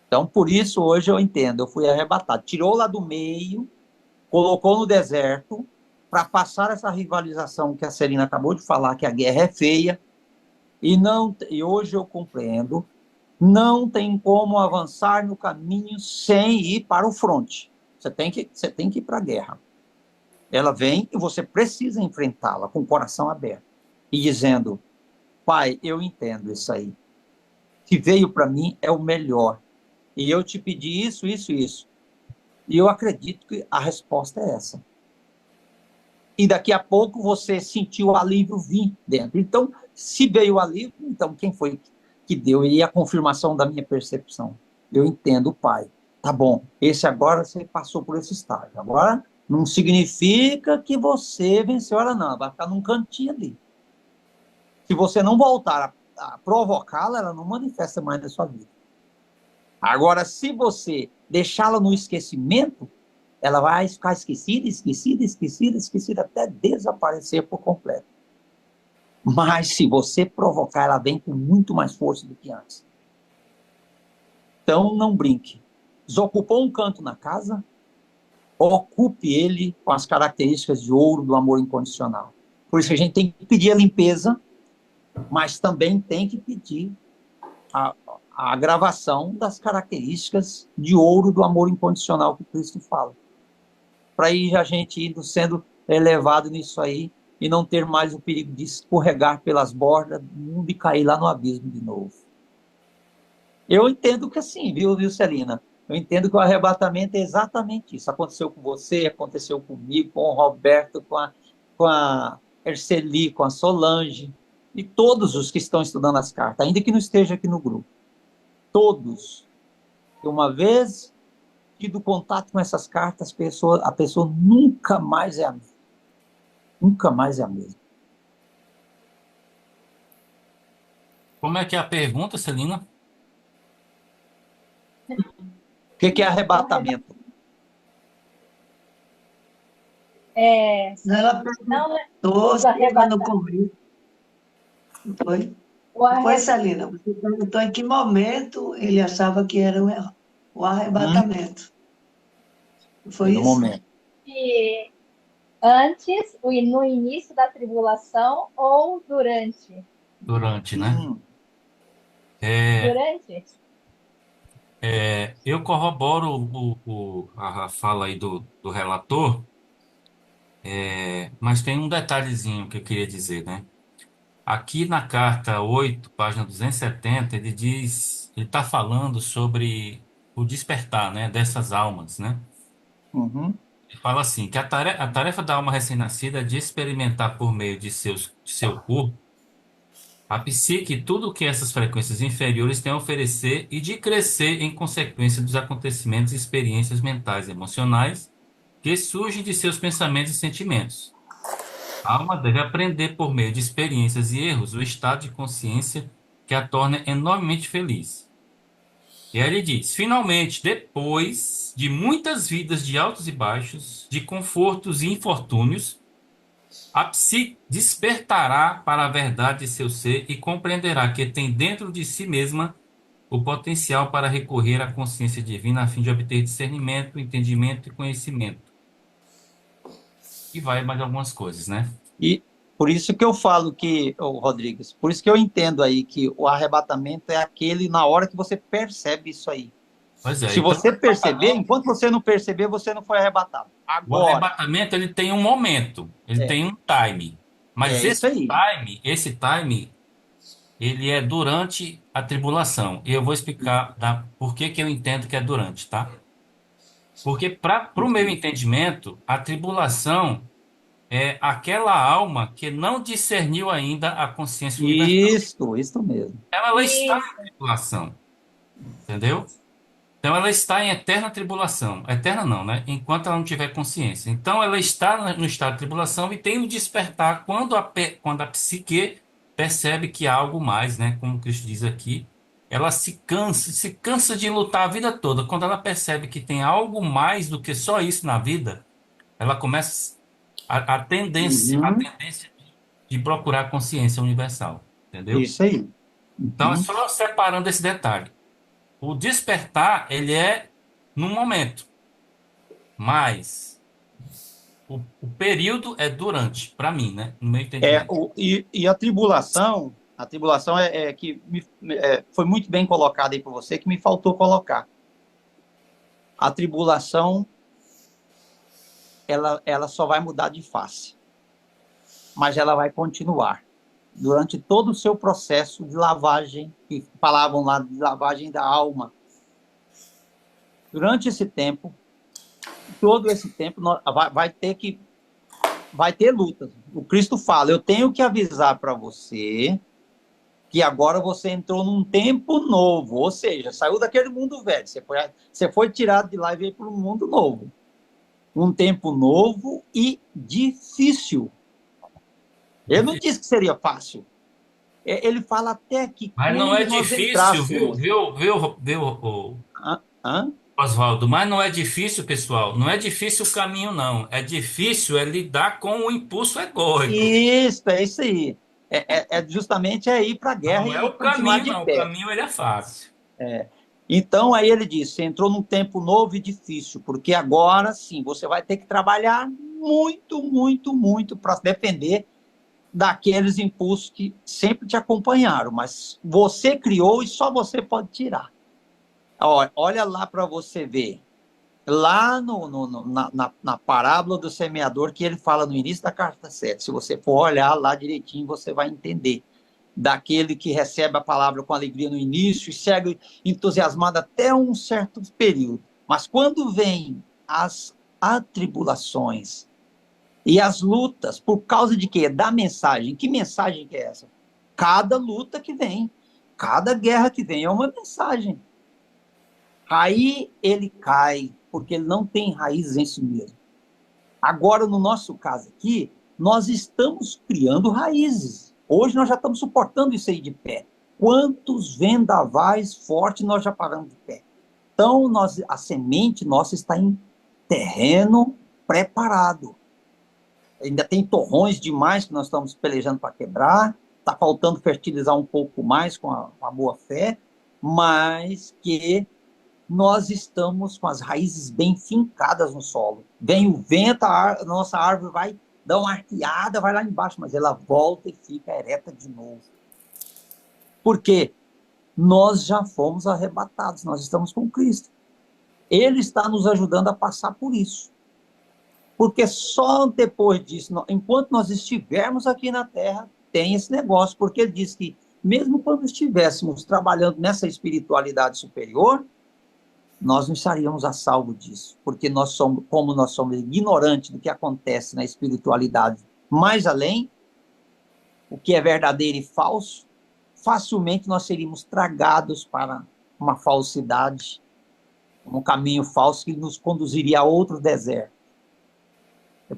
Então, por isso, hoje eu entendo, eu fui arrebatado. Tirou lá do meio, colocou no deserto, para passar essa rivalização que a Celina acabou de falar, que a guerra é feia, e hoje eu compreendo, não tem como avançar no caminho sem ir para o fronte. Você tem que ir para a guerra. Ela vem e você precisa enfrentá-la com o coração aberto. E dizendo, pai, eu entendo isso aí. Que veio para mim é o melhor. E eu te pedi isso. E eu acredito que a resposta é essa. E daqui a pouco você sentiu o alívio vir dentro. Então, se veio o alívio, então quem foi que deu? E a confirmação da minha percepção. Eu entendo, pai. Tá bom, esse agora você passou por esse estágio. Agora não significa que você venceu ela, não. Vai ficar num cantinho ali. Se você não voltar a provocá-la, ela não manifesta mais na sua vida. Agora, se você deixá-la no esquecimento, ela vai ficar esquecida, até desaparecer por completo. Mas se você provocar, ela vem com muito mais força do que antes. Então, não brinque. Desocupou um canto na casa, ocupe ele com as características de ouro do amor incondicional. Por isso que a gente tem que pedir a limpeza, mas também tem que pedir a gravação das características de ouro do amor incondicional que Cristo fala. Para aí a gente indo sendo elevado nisso aí e não ter mais o perigo de escorregar pelas bordas do mundo e cair lá no abismo de novo. Eu entendo que assim, viu, Celina? Eu entendo que o arrebatamento é exatamente isso. Aconteceu com você, aconteceu comigo, com o Roberto, com a Erceli, com a Solange, e todos os que estão estudando as cartas, ainda que não esteja aqui no grupo. Todos. Uma vez tido contato com essas cartas, a pessoa nunca mais é a mesma. Nunca mais é a mesma. Como é que é a pergunta, Celina? O que é arrebatamento? Ela perguntou se era no começo. Foi? Foi, Celina? Você perguntou em que momento ele achava que era o arrebatamento. Foi no isso? Momento. E antes, no início da tribulação ou durante? Durante, né? Durante? Eu corroboro a fala aí do relator, mas tem um detalhezinho que eu queria dizer, né? Aqui na carta 8, página 270, ele está falando sobre o despertar, né, dessas almas, né? Ele fala assim, que a tarefa da alma recém-nascida é de experimentar por meio de seu corpo a psique tudo o que essas frequências inferiores têm a oferecer e de crescer em consequência dos acontecimentos e experiências mentais e emocionais que surgem de seus pensamentos e sentimentos. A alma deve aprender por meio de experiências e erros o estado de consciência que a torna enormemente feliz. E aí ele diz, finalmente, depois de muitas vidas de altos e baixos, de confortos e infortúnios, a psique despertará para a verdade de seu ser e compreenderá que tem dentro de si mesma o potencial para recorrer à consciência divina a fim de obter discernimento, entendimento e conhecimento. E vai mais algumas coisas, né? E por isso que eu falo que, Rodrigues, por isso que eu entendo aí que o arrebatamento é aquele na hora que você percebe isso aí. Pois é, Se então, você perceber, enquanto você não perceber, você não foi arrebatado. o Agora, arrebatamento ele tem um momento, ele tem um time. Mas isso aí. esse time, ele é durante a tribulação. E eu vou explicar por que que eu entendo que é durante, tá? Porque para o meu entendimento, a tribulação é aquela alma que não discerniu ainda a consciência universal. Isso mesmo. Ela está em tribulação, entendeu? Então ela está em eterna tribulação. Eterna não, né? Enquanto ela não tiver consciência. Então ela está no estado de tribulação e tem o despertar quando a psique percebe que há algo mais, né? Como Cristo diz aqui. Ela se cansa de lutar a vida toda. Quando ela percebe que tem algo mais do que só isso na vida, ela começa a tendência de procurar a consciência universal. Entendeu? Isso aí. Então é só separando esse detalhe. O despertar, ele é num momento, mas o período é durante, para mim, né? No meu entendimento. E a tribulação que foi muito bem colocada aí por você, que me faltou colocar. A tribulação, ela só vai mudar de face, mas ela vai continuar durante todo o seu processo de lavagem, que falavam lá de lavagem da alma. Durante esse tempo, todo esse tempo, vai ter lutas. O Cristo fala, eu tenho que avisar para você que agora você entrou num tempo novo, ou seja, saiu daquele mundo velho, você foi tirado de lá e veio para um mundo novo. Um tempo novo e difícil. Ele não disse que seria fácil. Ele fala até que Mas não é nós difícil, entrássemos... viu, Oswaldo? Mas não é difícil, pessoal. Não é difícil o caminho, não. É difícil lidar com o impulso egóico. Isso, é isso aí. Justamente ir para a guerra Não é e o continuar caminho, de não. O pé. caminho ele é fácil. Então, aí ele disse, você entrou num tempo novo e difícil, porque agora sim, você vai ter que trabalhar muito, muito, muito para defender daqueles impulsos que sempre te acompanharam, mas você criou e só você pode tirar. Olha lá para você ver. Lá na parábola do semeador, que ele fala no início da carta 7, se você for olhar lá direitinho, você vai entender. Daquele que recebe a palavra com alegria no início e segue entusiasmado até um certo período. Mas quando vem as atribulações e as lutas, por causa de quê? Da mensagem. Que mensagem que é essa? Cada luta que vem, cada guerra que vem é uma mensagem. Aí ele cai, porque ele não tem raízes em si mesmo. Agora, no nosso caso aqui, nós estamos criando raízes. Hoje nós já estamos suportando isso aí de pé. Quantos vendavais fortes nós já paramos de pé? Então, a semente nossa está em terreno preparado. Ainda tem torrões demais que nós estamos pelejando para quebrar. Está faltando fertilizar um pouco mais com a boa fé, mas que nós estamos com as raízes bem fincadas no solo. Vem o vento, a nossa árvore vai dar uma arqueada, vai lá embaixo, mas ela volta e fica ereta de novo. Por quê? Nós já fomos arrebatados, nós estamos com Cristo. Ele está nos ajudando a passar por isso. Porque só depois disso, enquanto nós estivermos aqui na Terra, tem esse negócio, porque ele diz que mesmo quando estivéssemos trabalhando nessa espiritualidade superior, nós não estaríamos a salvo disso, porque como nós somos ignorantes do que acontece na espiritualidade mais além, o que é verdadeiro e falso, facilmente nós seríamos tragados para uma falsidade, um caminho falso que nos conduziria a outro deserto.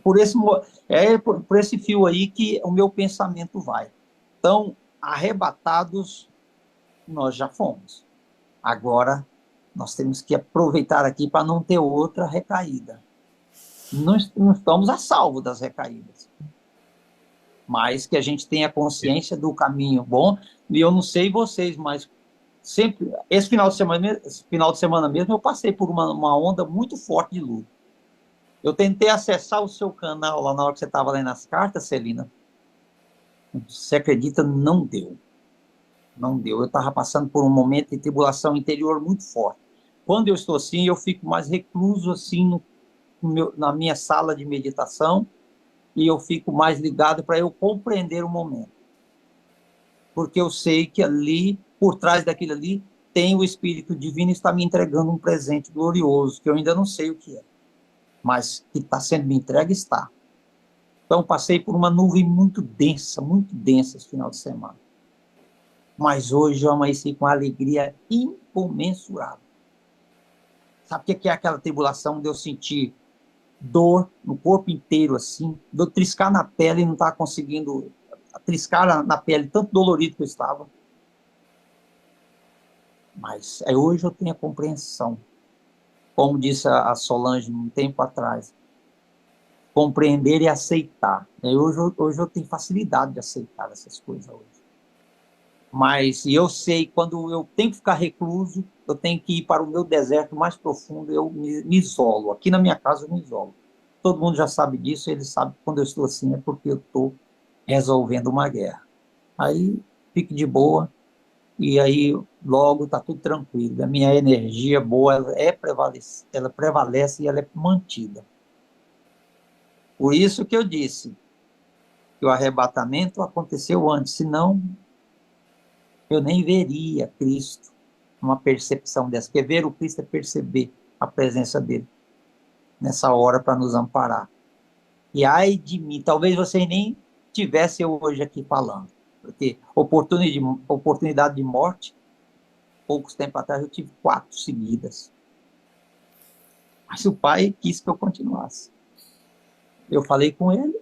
Por esse fio aí que o meu pensamento vai. Então, arrebatados, nós já fomos. Agora, nós temos que aproveitar aqui para não ter outra recaída. Não estamos a salvo das recaídas. Mas que a gente tenha consciência do caminho bom. E eu não sei vocês, mas sempre, esse final de semana mesmo, eu passei por uma onda muito forte de luta. Eu tentei acessar o seu canal lá na hora que você estava lendo as cartas, Celina. Você acredita? Não deu. Não deu. Eu estava passando por um momento de tribulação interior muito forte. Quando eu estou assim, eu fico mais recluso assim na minha sala de meditação e eu fico mais ligado para eu compreender o momento. Porque eu sei que ali, por trás daquilo ali, tem o Espírito Divino e está me entregando um presente glorioso, que eu ainda não sei o que é. Mas que está sendo me entregue, está. Então, passei por uma nuvem muito densa esse final de semana. Mas hoje eu amanheci com alegria incomensurável. Sabe o que é aquela tribulação de eu sentir dor no corpo inteiro, assim, de eu triscar na pele e não estar conseguindo triscar na pele, tanto dolorido que eu estava. Mas hoje eu tenho a compreensão. Como disse a Solange um tempo atrás, compreender e aceitar. Hoje eu tenho facilidade de aceitar essas coisas hoje. Mas eu sei, quando eu tenho que ficar recluso, eu tenho que ir para o meu deserto mais profundo, eu me isolo. Aqui na minha casa eu me isolo. Todo mundo já sabe disso, eles sabem que quando eu estou assim é porque eu estou resolvendo uma guerra. Aí fique de boa, e aí logo está tudo tranquilo. A minha energia boa, ela prevalece e ela é mantida. Por isso que eu disse que o arrebatamento aconteceu antes, senão eu nem veria Cristo numa percepção dessa. Porque ver o Cristo é perceber a presença dele nessa hora para nos amparar. E ai de mim, talvez você nem tivesse eu hoje aqui falando, porque oportunidade de morte, poucos tempos atrás eu tive 4 seguidas. Mas o pai quis que eu continuasse. Eu falei com ele,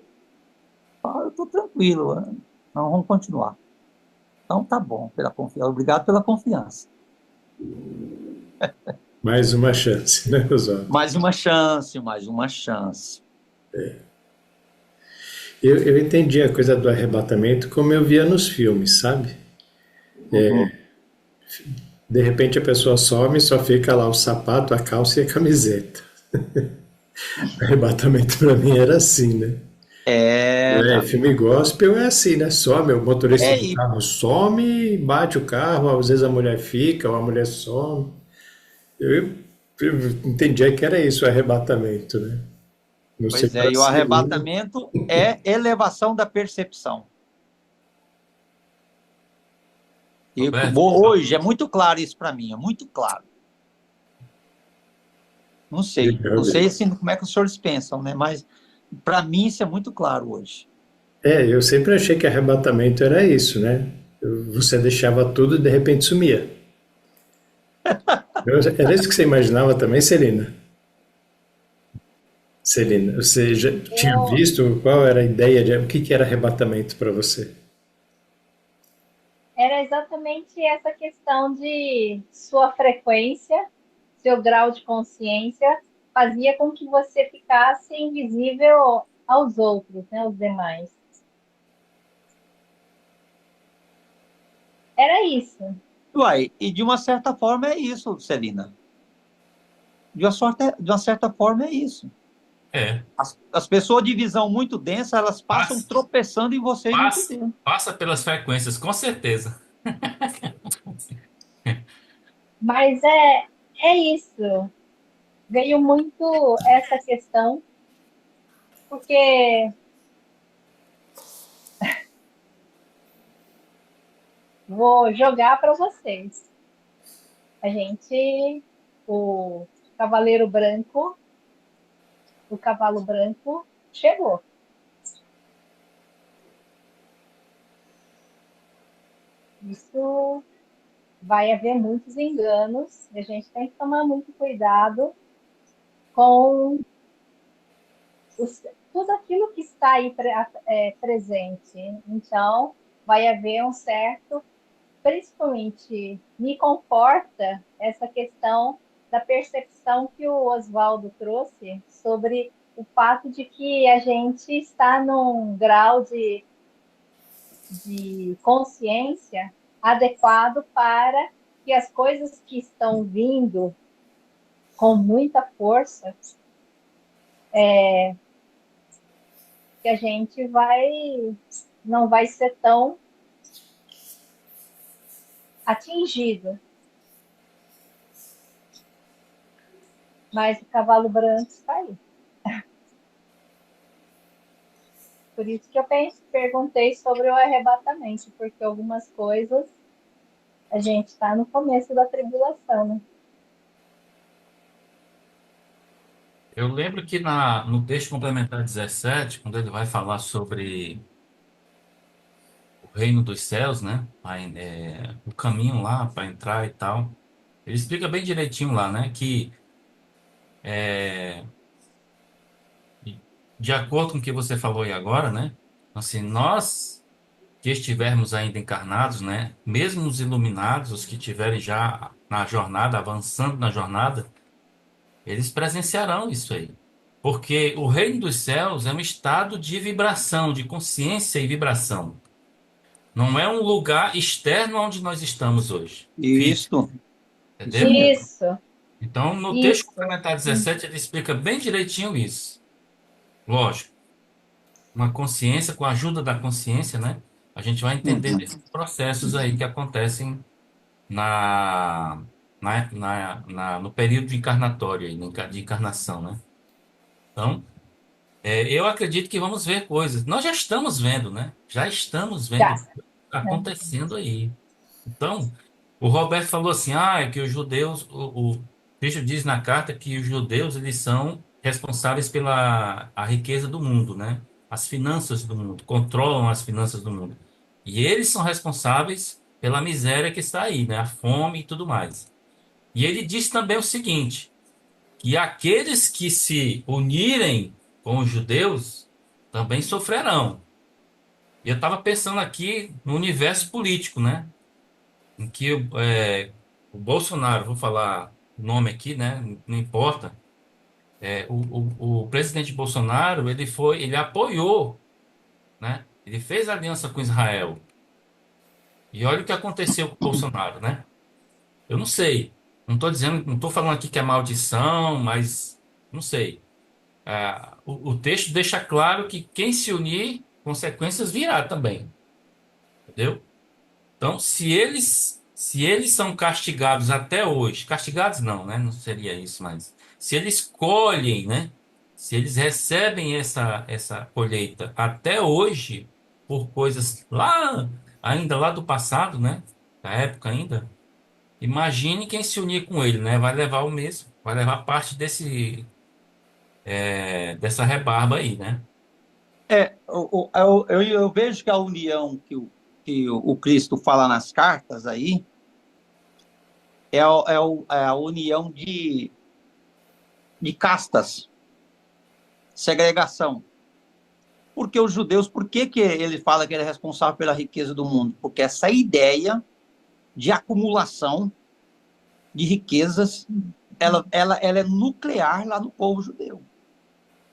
eu estou tranquilo, não vamos continuar. Então tá bom, pela confiança. Obrigado pela confiança. Mais uma chance, né, Oswaldo? Mais uma chance. Eu entendi a coisa do arrebatamento como eu via nos filmes, sabe? Uhum. De repente a pessoa some, só fica lá o sapato, a calça e a camiseta. Arrebatamento pra mim era assim, né? É, Filme gospel é assim, né? Some, o motorista do e carro some, bate o carro, às vezes a mulher fica, ou a mulher some. Eu, eu entendia que era isso, o arrebatamento, né? Não sei pois para é, e o Celina. arrebatamento é elevação da percepção. E Roberto, hoje é muito claro isso para mim, é muito claro. Não sei, Legal, não sei legal. assim, como é que os senhores pensam, né? Mas para mim isso é muito claro hoje. Eu sempre achei que arrebatamento era isso, né? Você deixava tudo e de repente sumia. Era isso que você imaginava também, Celina? Celina, você já tinha Eu, visto qual era a ideia de o que que era arrebatamento para você? era exatamente essa questão de sua frequência, seu grau de consciência, fazia com que você ficasse invisível aos outros, né, aos demais. Era isso. Uai, e de uma certa forma é isso, Celina. De uma certa forma é isso. é, As pessoas de visão muito densa, elas passam passa, tropeçando em você e não te passa, vê. passa pelas frequências, com certeza. Mas é isso. Veio muito essa questão, porque vou jogar para vocês. A gente, o Cavaleiro Branco, o Cavalo Branco chegou. Isso vai haver muitos enganos, e a gente tem que tomar muito cuidado com tudo aquilo que está aí presente. Então, vai haver um certo, principalmente me conforta essa questão da percepção que o Oswaldo trouxe sobre o fato de que a gente está num grau de consciência adequado para que as coisas que estão vindo com muita força, que a gente não vai ser tão atingido. Mas o cavalo branco está aí. Por isso que eu perguntei sobre o arrebatamento, porque algumas coisas a gente está no começo da tribulação, né? Eu lembro que no texto complementar 17, quando ele vai falar sobre o reino dos céus, né? O caminho lá para entrar e tal, ele explica bem direitinho lá, né? Que é, de acordo com o que você falou aí agora, né? Assim, nós que estivermos ainda encarnados, né? Mesmo os iluminados, os que estiverem já na jornada, avançando na jornada, eles presenciarão isso aí. Porque o reino dos céus é um estado de vibração, de consciência e vibração. Não é um lugar externo onde nós estamos hoje. Físico, Isso entendeu? mesmo. Isso, Então, no texto isso. complementar 17, ele explica bem direitinho isso. Lógico, uma consciência, com a ajuda da consciência, né? A gente vai entender Uhum. esses processos aí que acontecem na, no período encarnatório, aí, de encarnação, né? Então, eu acredito que vamos ver coisas. Nós já estamos vendo, né? Já estamos Já. vendo acontecendo aí. Então, o Roberto falou assim, é que os judeus, o Cristo diz na carta que os judeus, eles são responsáveis pela a riqueza do mundo, né? As finanças do mundo, controlam as finanças do mundo. E eles são responsáveis pela miséria que está aí, né? A fome e tudo mais. E ele diz também o seguinte, que aqueles que se unirem com os judeus também sofrerão. E eu estava pensando aqui no universo político, né? Em que o Bolsonaro, vou falar o nome aqui, né? Não importa. O presidente Bolsonaro, ele apoiou né? Ele fez aliança com Israel. E olha o que aconteceu com o Bolsonaro, né? Eu não sei. Não estou dizendo, não estou falando aqui que é maldição, mas não sei. O texto deixa claro que quem se unir, consequências virá também, entendeu? Então, se eles são castigados até hoje, castigados não, né? Não seria isso, mas se eles colhem, né? Se eles recebem essa colheita até hoje por coisas lá, ainda lá do passado, né? Da época ainda. Imagine quem se unir com ele, né? Vai levar o mesmo, vai levar parte dessa rebarba aí, né? Eu vejo que a união que o Cristo fala nas cartas aí é a união de castas, segregação. Porque os judeus, por que ele fala que ele é responsável pela riqueza do mundo? Porque essa ideia de acumulação de riquezas, ela é nuclear lá no povo judeu.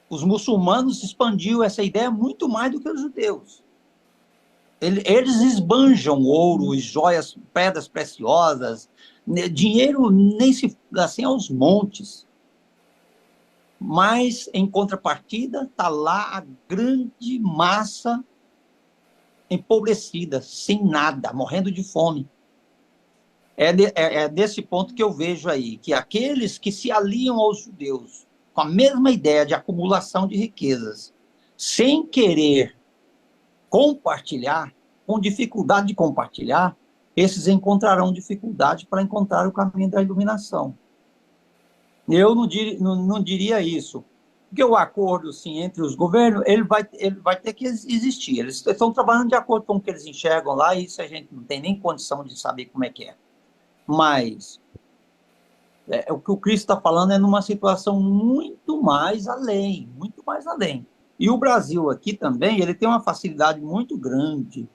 Os muçulmanos expandiu essa ideia muito mais do que os judeus. Eles esbanjam ouro, joias, pedras preciosas, dinheiro nem se assim aos montes. Mas, em contrapartida, está lá a grande massa empobrecida, sem nada, morrendo de fome. É desse ponto que eu vejo aí, que aqueles que se aliam aos judeus com a mesma ideia de acumulação de riquezas, sem querer compartilhar, com dificuldade de compartilhar, esses encontrarão dificuldade para encontrar o caminho da iluminação. Eu não diria isso, porque o acordo sim, entre os governos ele vai ter que existir. Eles estão trabalhando de acordo com o que eles enxergam lá, e isso a gente não tem nem condição de saber como é que é. Mas o que o Cristo está falando é numa situação muito mais além, muito mais além. E o Brasil aqui também, ele tem uma facilidade muito grande,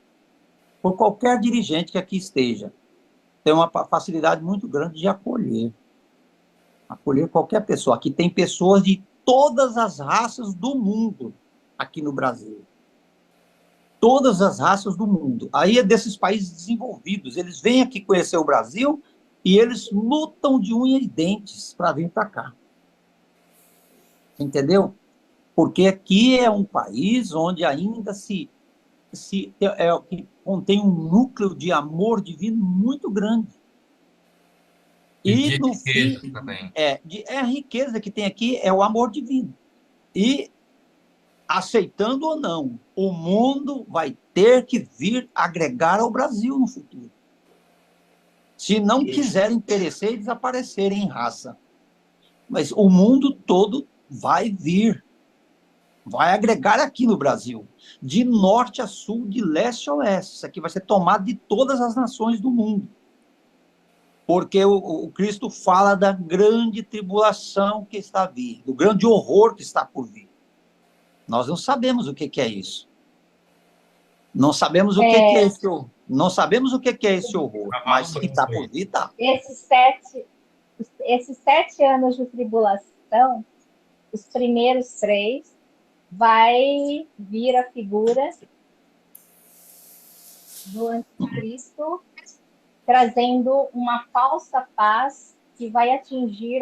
por qualquer dirigente que aqui esteja, tem uma facilidade muito grande de acolher qualquer pessoa. Aqui tem pessoas de todas as raças do mundo, aqui no Brasil. Todas as raças do mundo. Aí é desses países desenvolvidos, eles vêm aqui conhecer o Brasil e eles lutam de unha e dentes para vir para cá. Entendeu? Porque aqui é um país onde ainda que contém um núcleo de amor divino muito grande. E, no fim, também. a riqueza que tem aqui é o amor divino. E, aceitando ou não, o mundo vai ter que vir agregar ao Brasil no futuro. Se não quiserem perecer e desaparecer em raça. Mas o mundo todo vai vir. Vai agregar aqui no Brasil. De norte a sul, de leste a oeste. Isso aqui vai ser tomado de todas as nações do mundo. Porque o Cristo fala da grande tribulação que está a vir, do grande horror que está por vir. Nós não sabemos o que é isso. Não sabemos o que é esse horror. Não sabemos o que é esse horror, mas que está por vir, está. Esses 7 anos de tribulação, os primeiros 3, vai vir a figura do anticristo, trazendo uma falsa paz que vai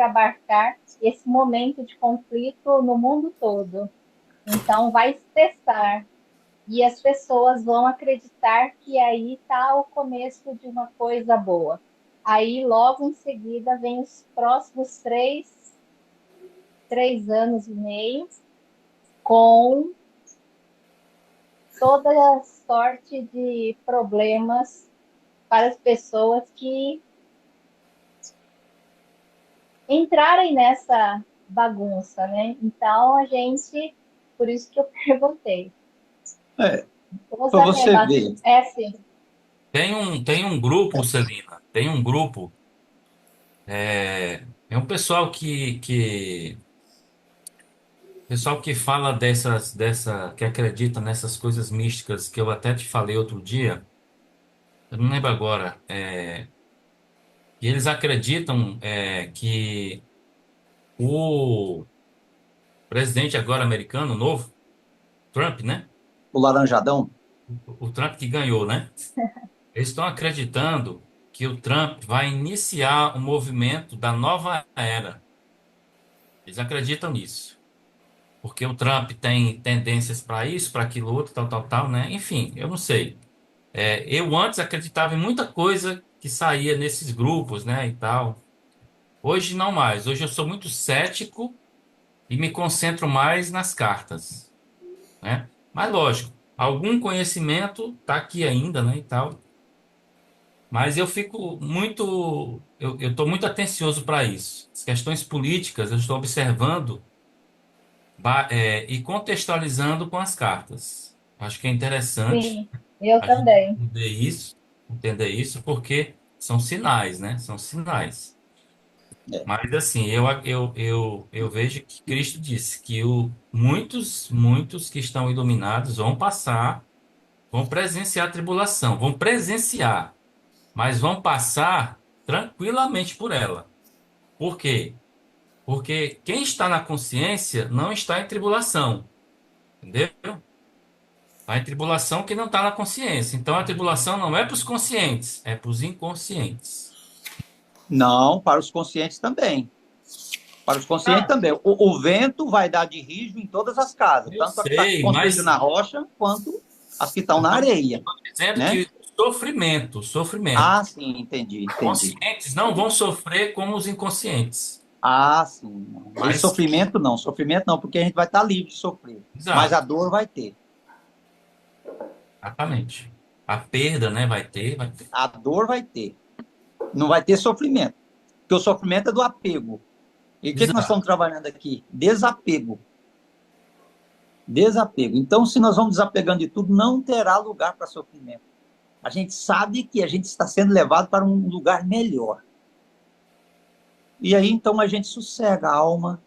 abarcar esse momento de conflito no mundo todo. Então, vai cessar. E as pessoas vão acreditar que aí está o começo de uma coisa boa. Aí, logo em seguida, vem os próximos 3 anos e meio, com toda sorte de problemas para as pessoas que entrarem nessa bagunça, né? Então, por isso que eu perguntei. Para você ver. Sim. Tem um grupo, Celina, tem um grupo, é um pessoal que fala que acredita nessas coisas místicas que eu até te falei outro dia, eu não lembro agora, e eles acreditam que o presidente agora americano, novo, Trump, né? O laranjadão? O Trump que ganhou, né? Eles estão acreditando que o Trump vai iniciar o movimento da nova era. Eles acreditam nisso. Porque o Trump tem tendências para isso, para aquilo outro, tal, tal, tal, né? Enfim, eu não sei. Eu antes acreditava em muita coisa que saía nesses grupos, né, e tal. Hoje não mais. Hoje eu sou muito cético e me concentro mais nas cartas, né? Mas lógico, algum conhecimento tá aqui ainda, né, e tal. Mas eu fico muito, eu estou muito atencioso para isso. As questões políticas eu estou observando e contextualizando com as cartas. Acho que é interessante Sim, eu a gente também. entender isso, porque são sinais, né? São sinais. É. Mas assim, eu vejo que Cristo disse que muitos que estão iluminados vão passar, vão presenciar a tribulação, vão presenciar, mas vão passar tranquilamente por ela. Por quê? Porque quem está na consciência não está em tribulação, entendeu? Está em tribulação quem não está na consciência. Então a tribulação não é para os conscientes, é para os inconscientes. Não, para os conscientes também. Para os conscientes também. O vento vai dar de rijo em todas as casas, Eu tanto a que está sei, construída mas na rocha, quanto as que estão eu na estou areia, dizendo né? que sofrimento. Ah, sim, entendi, entendi. Conscientes não vão sofrer como os inconscientes. Ah, sim. Não. Esse Mas, sofrimento não, porque a gente vai estar livre de sofrer. Mas a exato, dor vai ter. exatamente. A perda, né, vai ter. A dor vai ter. Não vai ter sofrimento. Porque o sofrimento é do apego. E o que nós Exato. estamos trabalhando aqui? Desapego. Desapego. Então, se nós vamos desapegando de tudo, não terá lugar para sofrimento. A gente sabe que a gente está sendo levado para um lugar melhor. E aí, então, a gente sossega a alma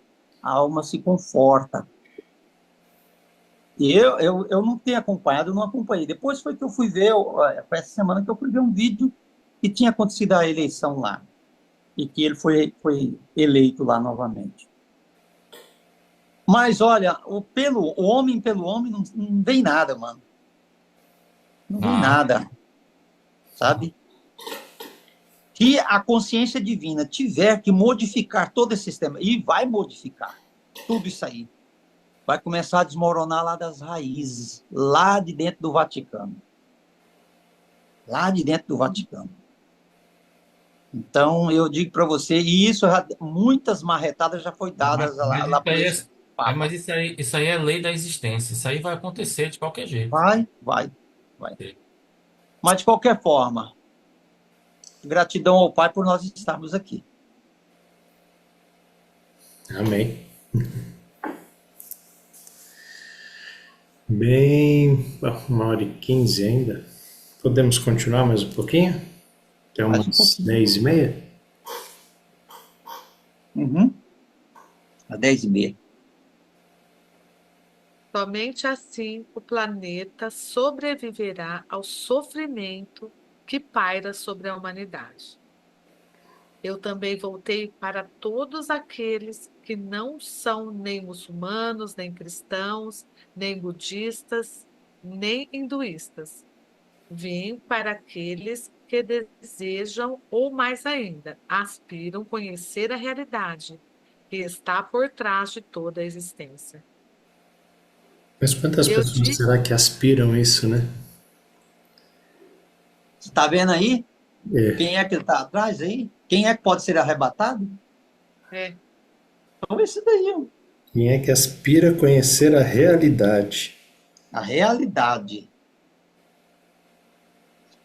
se conforta. E eu não tenho acompanhado, eu não acompanhei. Depois foi que eu fui ver, foi essa semana que eu fui ver um vídeo que tinha acontecido a eleição lá. E que ele foi eleito lá novamente. Mas, olha, o homem pelo homem não vem nada, mano. Não vem Não, nada, sabe? Se a consciência divina tiver que modificar todo esse sistema, e vai modificar tudo isso aí, vai começar a desmoronar lá das raízes, lá de dentro do Vaticano. Lá de dentro do Vaticano. Então, eu digo para você, e isso, muitas marretadas já foi dadas lá por esse Papa. mas isso aí é lei da existência. Isso aí vai acontecer de qualquer jeito. Vai. Mas, de qualquer forma, gratidão ao Pai por nós estarmos aqui. Amém. Bem, 1h15 ainda. Podemos continuar mais um pouquinho? Até umas 10h30? Uhum. Às 10h30. Somente assim o planeta sobreviverá ao sofrimento que paira sobre a humanidade. Eu também voltei para todos aqueles que não são nem muçulmanos, nem cristãos, nem budistas, nem hinduístas. Vim para aqueles que desejam, ou mais ainda, aspiram conhecer a realidade que está por trás de toda a existência. Mas quantas Eu pessoas disse, será que aspiram isso, né? Você está vendo aí? É. Quem é que está atrás aí? Quem é que pode ser arrebatado? Então, esse daí, ó. Quem é que aspira a conhecer a realidade? A realidade.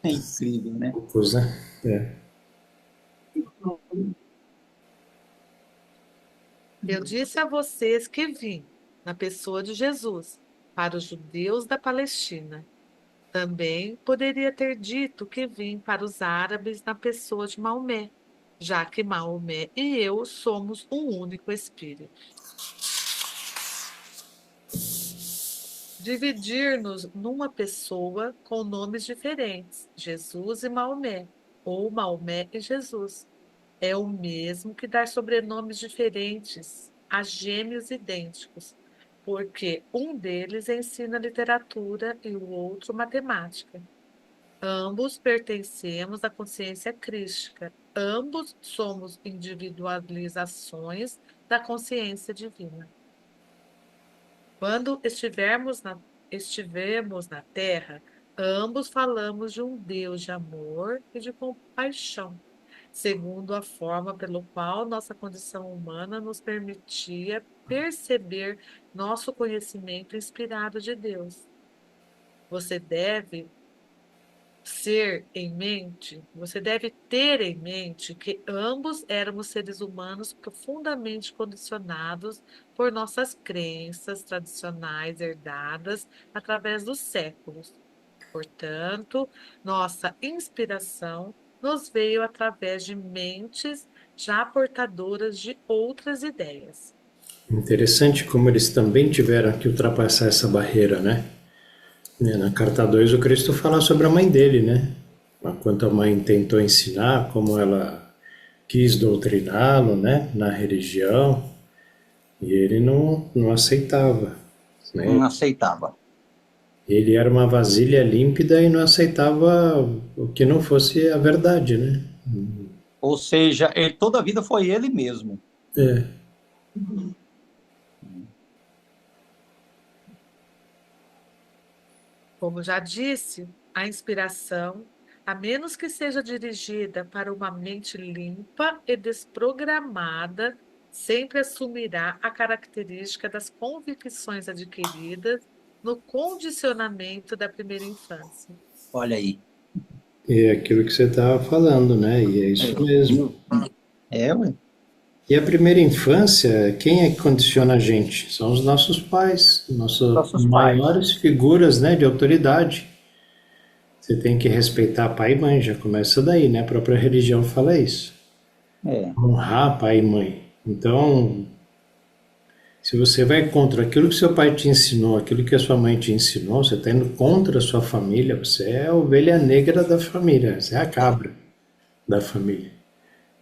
É incrível, né? Poucos, né? É. eu disse a vocês que vim, na pessoa de Jesus, para os judeus da Palestina. Também poderia ter dito que vim para os árabes na pessoa de Maomé, já que Maomé e eu somos um único espírito. Dividir-nos numa pessoa com nomes diferentes, Jesus e Maomé, ou Maomé e Jesus, é o mesmo que dar sobrenomes diferentes a gêmeos idênticos, porque um deles ensina literatura e o outro matemática. Ambos pertencemos à consciência crística. Ambos somos individualizações da consciência divina. Quando estivermos na Terra, ambos falamos de um Deus de amor e de compaixão, segundo a forma pelo qual nossa condição humana nos permitia perceber nosso conhecimento inspirado de Deus. Você deve ter em mente que ambos éramos seres humanos profundamente condicionados por nossas crenças tradicionais herdadas através dos séculos. Portanto, nossa inspiração nos veio através de mentes já portadoras de outras ideias. Interessante como eles também tiveram que ultrapassar essa barreira, né? Na carta 2, o Cristo fala sobre a mãe dele, né? Quanto a mãe tentou ensinar, como ela quis doutriná-lo, né? Na religião, e ele não aceitava, né? Não aceitava. Ele era uma vasilha límpida e não aceitava o que não fosse a verdade, né? Ou seja, toda a vida foi ele mesmo. É. Como já disse, a inspiração, a menos que seja dirigida para uma mente limpa e desprogramada, sempre assumirá a característica das convicções adquiridas no condicionamento da primeira infância. Olha aí. É aquilo que você estava falando, né? E é isso mesmo. Ué. E a primeira infância, quem é que condiciona a gente? São os nossos pais, nossas maiores figuras, né, de autoridade. Você tem que respeitar pai e mãe, já começa daí, né? A própria religião fala isso. Honrar pai e mãe. Então, se você vai contra aquilo que seu pai te ensinou, aquilo que a sua mãe te ensinou, você está indo contra a sua família, você é a ovelha negra da família, você é a cabra da família.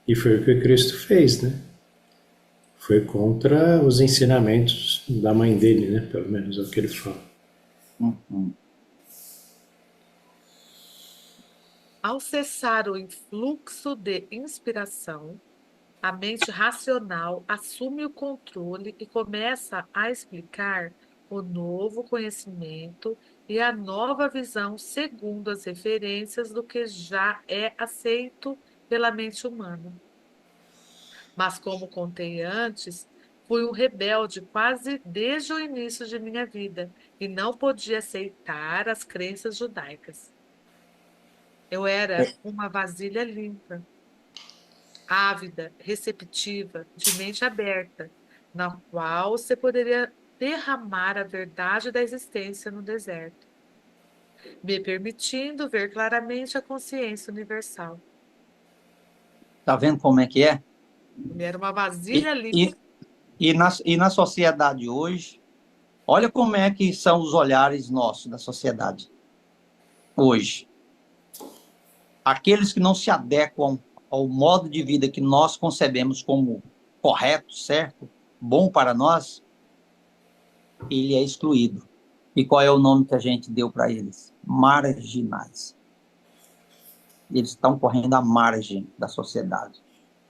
E foi o que Cristo fez, né? Foi contra os ensinamentos da mãe dele, né? Pelo menos é o que ele fala. Ao cessar o influxo de inspiração, a mente racional assume o controle e começa a explicar o novo conhecimento e a nova visão segundo as referências do que já é aceito pela mente humana. Mas, como contei antes, fui um rebelde quase desde o início de minha vida e não podia aceitar as crenças judaicas. Eu era uma vasilha limpa, ávida, receptiva, de mente aberta, na qual você poderia derramar a verdade da existência no deserto, me permitindo ver claramente a consciência universal. Tá vendo como é que é? Ele era uma vasilha limpa. E na sociedade hoje, olha como é que são os olhares nossos da sociedade hoje. Aqueles que não se adequam ao modo de vida que nós concebemos como correto, certo, bom para nós, ele é excluído. E qual é o nome que a gente deu para eles? Marginais. Eles estão correndo à margem da sociedade.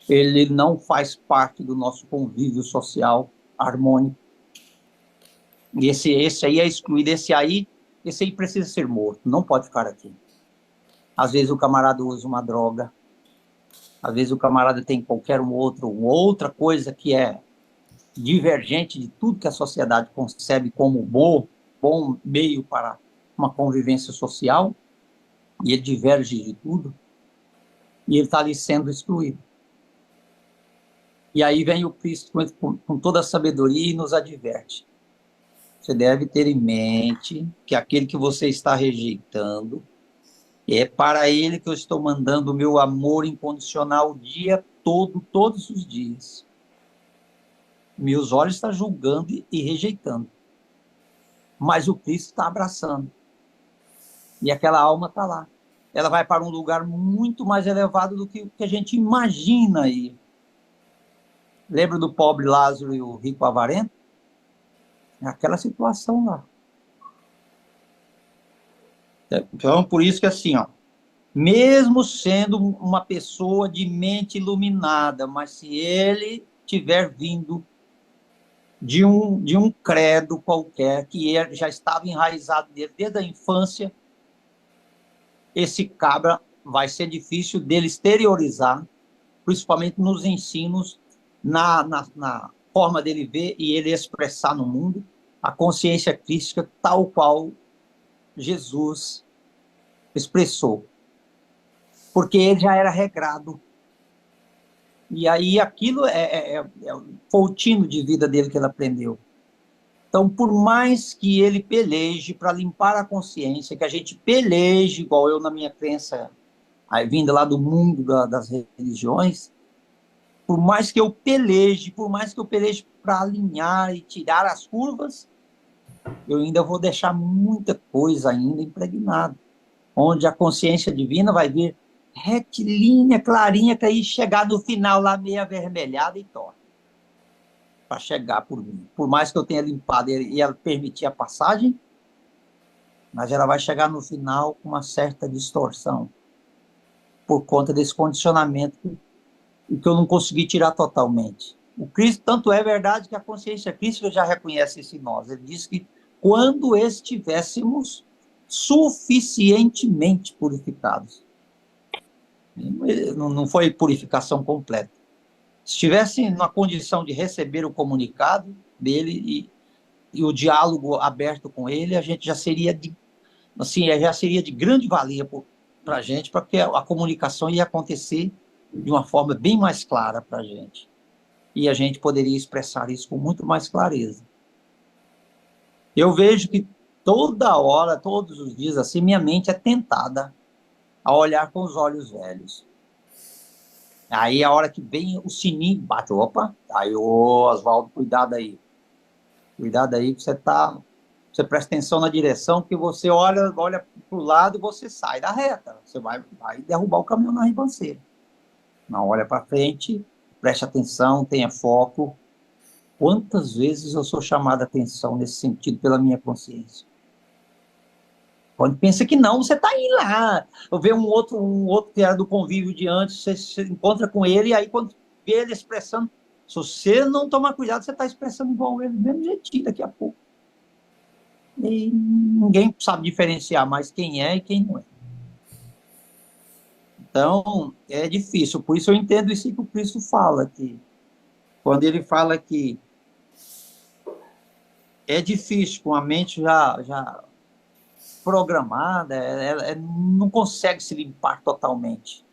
Ele não faz parte do nosso convívio social harmônico. E esse aí é excluído, esse aí precisa ser morto, não pode ficar aqui. Às vezes o camarada usa uma droga, às vezes o camarada tem qualquer outra coisa que é divergente de tudo que a sociedade concebe como bom meio para uma convivência social, e ele diverge de tudo, e ele está ali sendo excluído. E aí vem o Cristo com toda a sabedoria e nos adverte. Você deve ter em mente que aquele que você está rejeitando é para ele que eu estou mandando o meu amor incondicional o dia todo, todos os dias. Meus olhos estão julgando e rejeitando. Mas o Cristo está abraçando. E aquela alma está lá. Ela vai para um lugar muito mais elevado do que o que a gente imagina aí. Lembra do pobre Lázaro e o rico avarento? naquela situação lá. Então, por isso que assim, ó, mesmo sendo uma pessoa de mente iluminada, mas se ele tiver vindo de um credo qualquer que já estava enraizado desde a infância, esse cabra vai ser difícil dele exteriorizar, principalmente nos ensinos, na forma dele ver e ele expressar no mundo a consciência crística tal qual Jesus expressou. Porque ele já era regrado. E aí aquilo foi o tino de vida dele que ele aprendeu. Então, por mais que ele peleje para limpar a consciência, que a gente peleje, igual eu na minha crença, aí, vinda lá do mundo das religiões, por mais que eu peleje para alinhar e tirar as curvas, eu ainda vou deixar muita coisa ainda impregnada, onde a consciência divina vai vir retilínea, clarinha, que aí chegar no final lá meio avermelhada e torta, para chegar por mim. Por mais que eu tenha limpado e ela permitir a passagem, mas ela vai chegar no final com uma certa distorção, por conta desse condicionamento que eu não consegui tirar totalmente. O Cristo, tanto é verdade que a consciência crística já reconhece isso em nós. Ele diz que quando estivéssemos suficientemente purificados. Não foi purificação completa. Se estivesse na condição de receber o comunicado dele e o diálogo aberto com ele, a gente já seria de grande valia para a gente, porque a comunicação ia acontecer de uma forma bem mais clara para a gente. E a gente poderia expressar isso com muito mais clareza. Eu vejo que toda hora, todos os dias, assim, minha mente é tentada a olhar com os olhos velhos. Aí a hora que vem o sininho, bate, opa, aí, ô Oswaldo, cuidado aí que você presta atenção na direção, que você olha para o lado e você sai da reta, você vai derrubar o caminhão na ribanceira. Não, olha para frente, preste atenção, tenha foco. Quantas vezes eu sou chamado a atenção nesse sentido pela minha consciência? Quando pensa que não, você está aí lá. Eu vejo um outro que era do convívio de antes, você encontra com ele, e aí quando vê ele expressando, se você não tomar cuidado, você está expressando igual ele, do mesmo jeitinho daqui a pouco. E ninguém sabe diferenciar mais quem é e quem não é. Então, é difícil. Por isso eu entendo isso que o Cristo fala, que quando ele fala que é difícil, com a mente já programada, ela não consegue se limpar totalmente.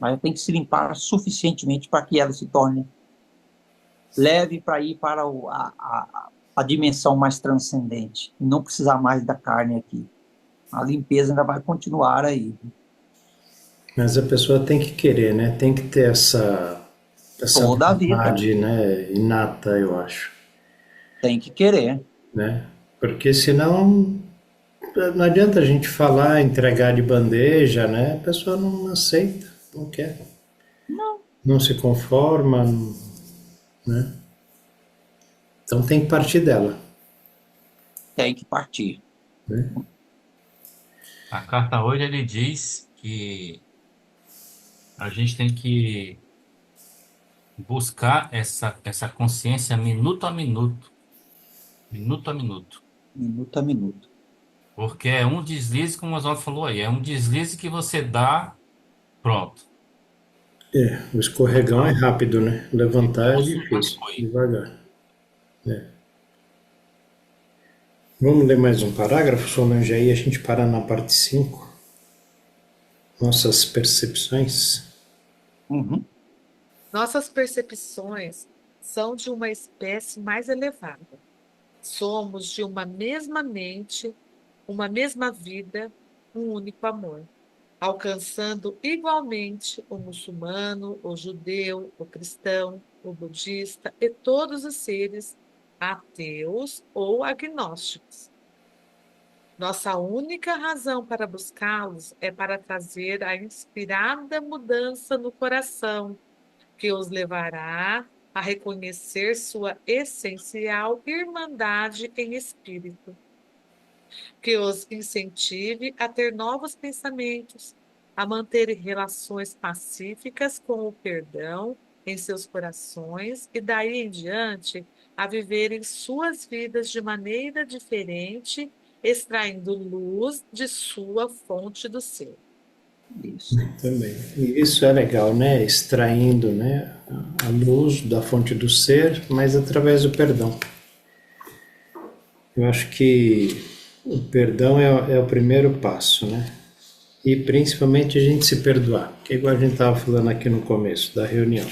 Mas tem que se limpar suficientemente para que ela se torne leve para ir para a dimensão mais transcendente. E não precisar mais da carne aqui. A limpeza ainda vai continuar aí. Mas a pessoa tem que querer, né? Tem que ter essa Toda a vida. vontade, né? Inata, eu acho. Tem que querer. Né? Porque senão não adianta a gente falar, entregar de bandeja, né? A pessoa não aceita, não quer. Não se conforma, né? Então tem que partir dela. Tem que partir. Né? A carta hoje ele diz que a gente tem que buscar essa consciência minuto a minuto. Minuto a minuto. Minuto a minuto. Porque é um deslize, como o Oswaldo falou aí, é um deslize que você dá, pronto. O escorregão é rápido, né? Levantar é difícil, devagar. Vamos ler mais um parágrafo, Solange, aí a gente para na parte 5. Nossas percepções. Uhum. Nossas percepções são de uma espécie mais elevada. Somos de uma mesma mente, uma mesma vida, um único amor, alcançando igualmente o muçulmano, o judeu, o cristão, o budista e todos os seres ateus ou agnósticos. Nossa única razão para buscá-los é para trazer a inspirada mudança no coração, que os levará a reconhecer sua essencial irmandade em espírito, que os incentive a ter novos pensamentos, a manterem relações pacíficas com o perdão em seus corações e daí em diante a viverem suas vidas de maneira diferente, extraindo luz de sua fonte do ser. Isso. Também. E isso é legal, né? Extraindo, né, a luz da fonte do ser, mas através do perdão. Eu acho que o perdão é o primeiro passo, né? E principalmente a gente se perdoar, que é igual a gente estava falando aqui no começo da reunião.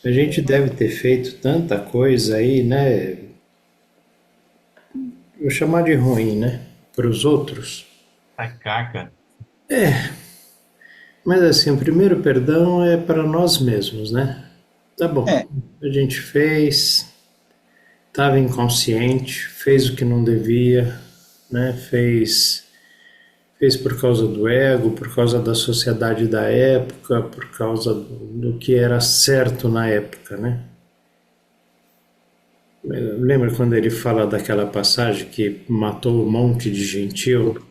A gente deve ter feito tanta coisa aí, né? Vou chamar de ruim, né? Para os outros. A caca. Mas assim, o primeiro perdão é para nós mesmos, né? Tá bom, É. a gente fez, estava inconsciente, fez o que não devia, né? Fez por causa do ego, por causa da sociedade da época, por causa do que era certo na época, né? Lembra quando ele fala daquela passagem que matou um monte de gentil?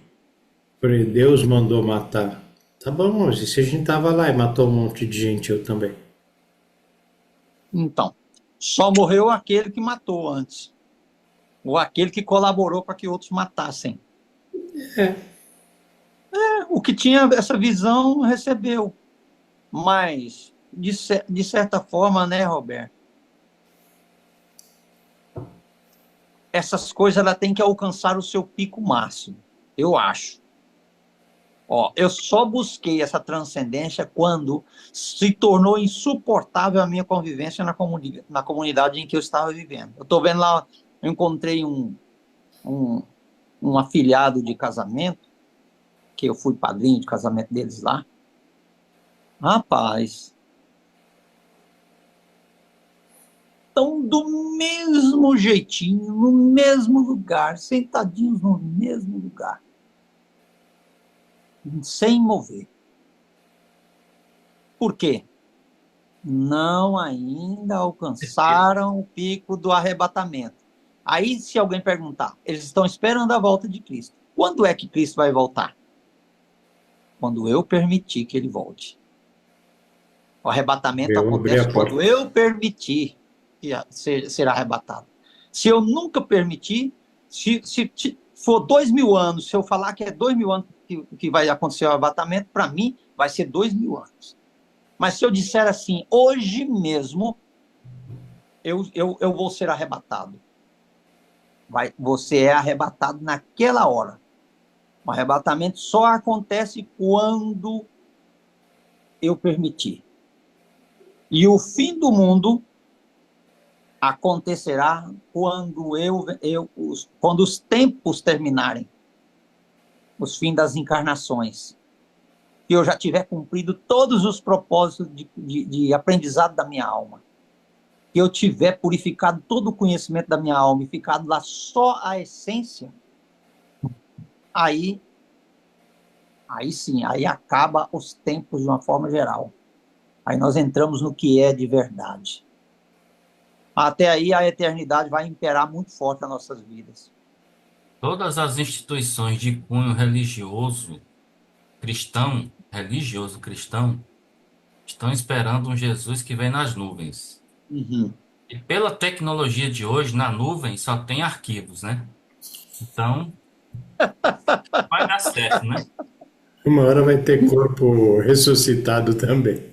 Porque Deus mandou matar. Tá bom, mas e se a gente tava lá e matou um monte de gentil também? Então, só morreu aquele que matou antes. Ou aquele que colaborou para que outros matassem. O que tinha essa visão recebeu. Mas, de certa forma, né, Roberto? Essas coisas ela tem que alcançar o seu pico máximo, eu acho. Ó, eu só busquei essa transcendência quando se tornou insuportável a minha convivência na comunidade em que eu estava vivendo. Eu estou vendo lá, eu encontrei um afilhado de casamento, que eu fui padrinho de casamento deles lá. Rapaz, estão do mesmo jeitinho, no mesmo lugar, sentadinhos no mesmo lugar, sem mover. Por quê? Não ainda alcançaram o pico do arrebatamento. Aí, se alguém perguntar, eles estão esperando a volta de Cristo. Quando é que Cristo vai voltar? Quando eu permitir que ele volte. O arrebatamento acontece quando eu permitir que ser arrebatado. Se eu nunca permitir, se for 2000 anos, se eu falar que é 2000 anos que vai acontecer o arrebatamento, para mim vai ser 2000 anos. Mas se eu disser assim, hoje mesmo, eu vou ser arrebatado. Você é arrebatado naquela hora. O arrebatamento só acontece quando eu permitir. E o fim do mundo acontecerá quando quando os tempos terminarem, os fins das encarnações, e eu já tiver cumprido todos os propósitos de aprendizado da minha alma, que eu tiver purificado todo o conhecimento da minha alma e ficado lá só a essência, aí sim, aí acaba os tempos de uma forma geral. Aí nós entramos no que é de verdade. Até aí a eternidade vai imperar muito forte nas nossas vidas. Todas as instituições de cunho religioso cristão, estão esperando um Jesus que vem nas nuvens. Uhum. E pela tecnologia de hoje, na nuvem só tem arquivos, né? Então, vai dar certo, né? Uma hora vai ter corpo ressuscitado também.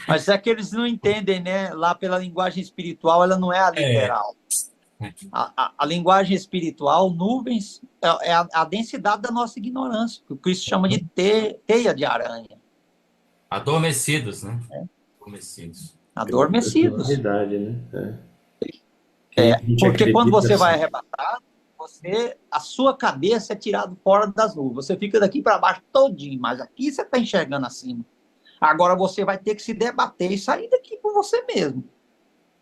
Mas é que eles não entendem, né? Lá pela linguagem espiritual, ela não é a literal. A linguagem espiritual, nuvens, é a densidade da nossa ignorância, que o Cristo chama de teia de aranha. Adormecidos, né? Adormecidos. Verdade, né? Porque quando você vai arrebatar, a sua cabeça é tirada fora das nuvens. Você fica daqui para baixo todinho, mas aqui você está enxergando acima. Agora você vai ter que se debater e sair daqui por você mesmo.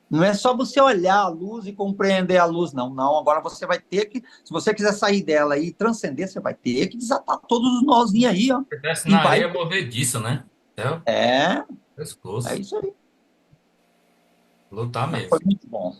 Não é só você olhar a luz e compreender a luz, não. Não, agora você vai ter que, se você quiser sair dela e transcender, você vai ter que desatar todos os nozinhos aí, ó. Se desce na areia movediça, né? Pescoço. É isso aí. Lutar Foi mesmo. muito bom.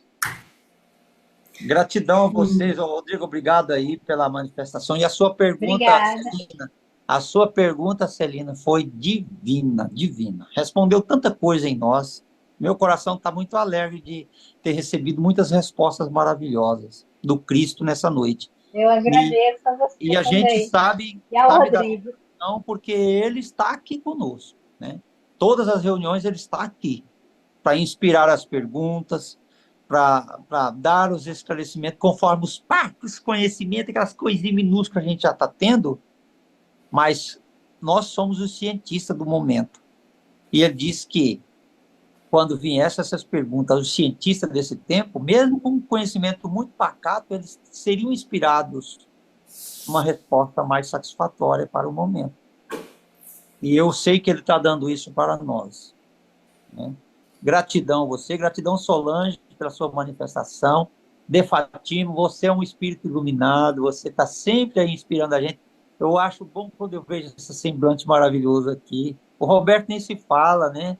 Gratidão a vocês, Rodrigo, obrigado aí pela manifestação. E a sua pergunta, Obrigada. Celina, a sua pergunta, Celina, foi divina, divina. Respondeu tanta coisa em nós. Meu coração está muito alegre de ter recebido muitas respostas maravilhosas do Cristo nessa noite. Eu agradeço a você E a gente também. sabe E ao da Rodrigo. não, porque ele está aqui conosco, né? Todas as reuniões ele está aqui para inspirar as perguntas, para dar os esclarecimentos conforme os parcos conhecimentos, aquelas coisinhas minúsculas que a gente já está tendo, mas nós somos os cientistas do momento. E ele diz que quando viessem essas perguntas, os cientistas desse tempo, mesmo com um conhecimento muito pacato, eles seriam inspirados uma resposta mais satisfatória para o momento. E eu sei que ele está dando isso para nós, né? Gratidão a você, gratidão Solange pela sua manifestação. De Fatima, você é um espírito iluminado, você está sempre aí inspirando a gente. Eu acho bom quando eu vejo esse semblante maravilhoso aqui. O Roberto nem se fala, né?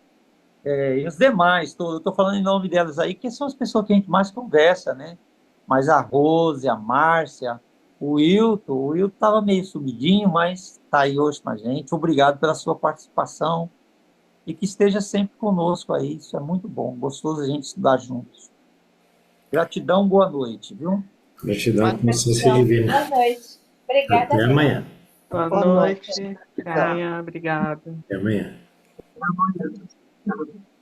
E os demais, eu estou falando em nome delas aí, que são as pessoas que a gente mais conversa, né? Mas a Rose, a Márcia, o Wilton estava meio sumidinho, mas está aí hoje com a gente. Obrigado pela sua participação e que esteja sempre conosco aí. Isso é muito bom, gostoso a gente estudar juntos. Gratidão, boa noite, viu? Gratidão, consciência Boa divina. noite. Obrigada Até mesmo. amanhã. Boa Boa noite, noite. Rainha. Obrigada. Até amanhã. Tchau.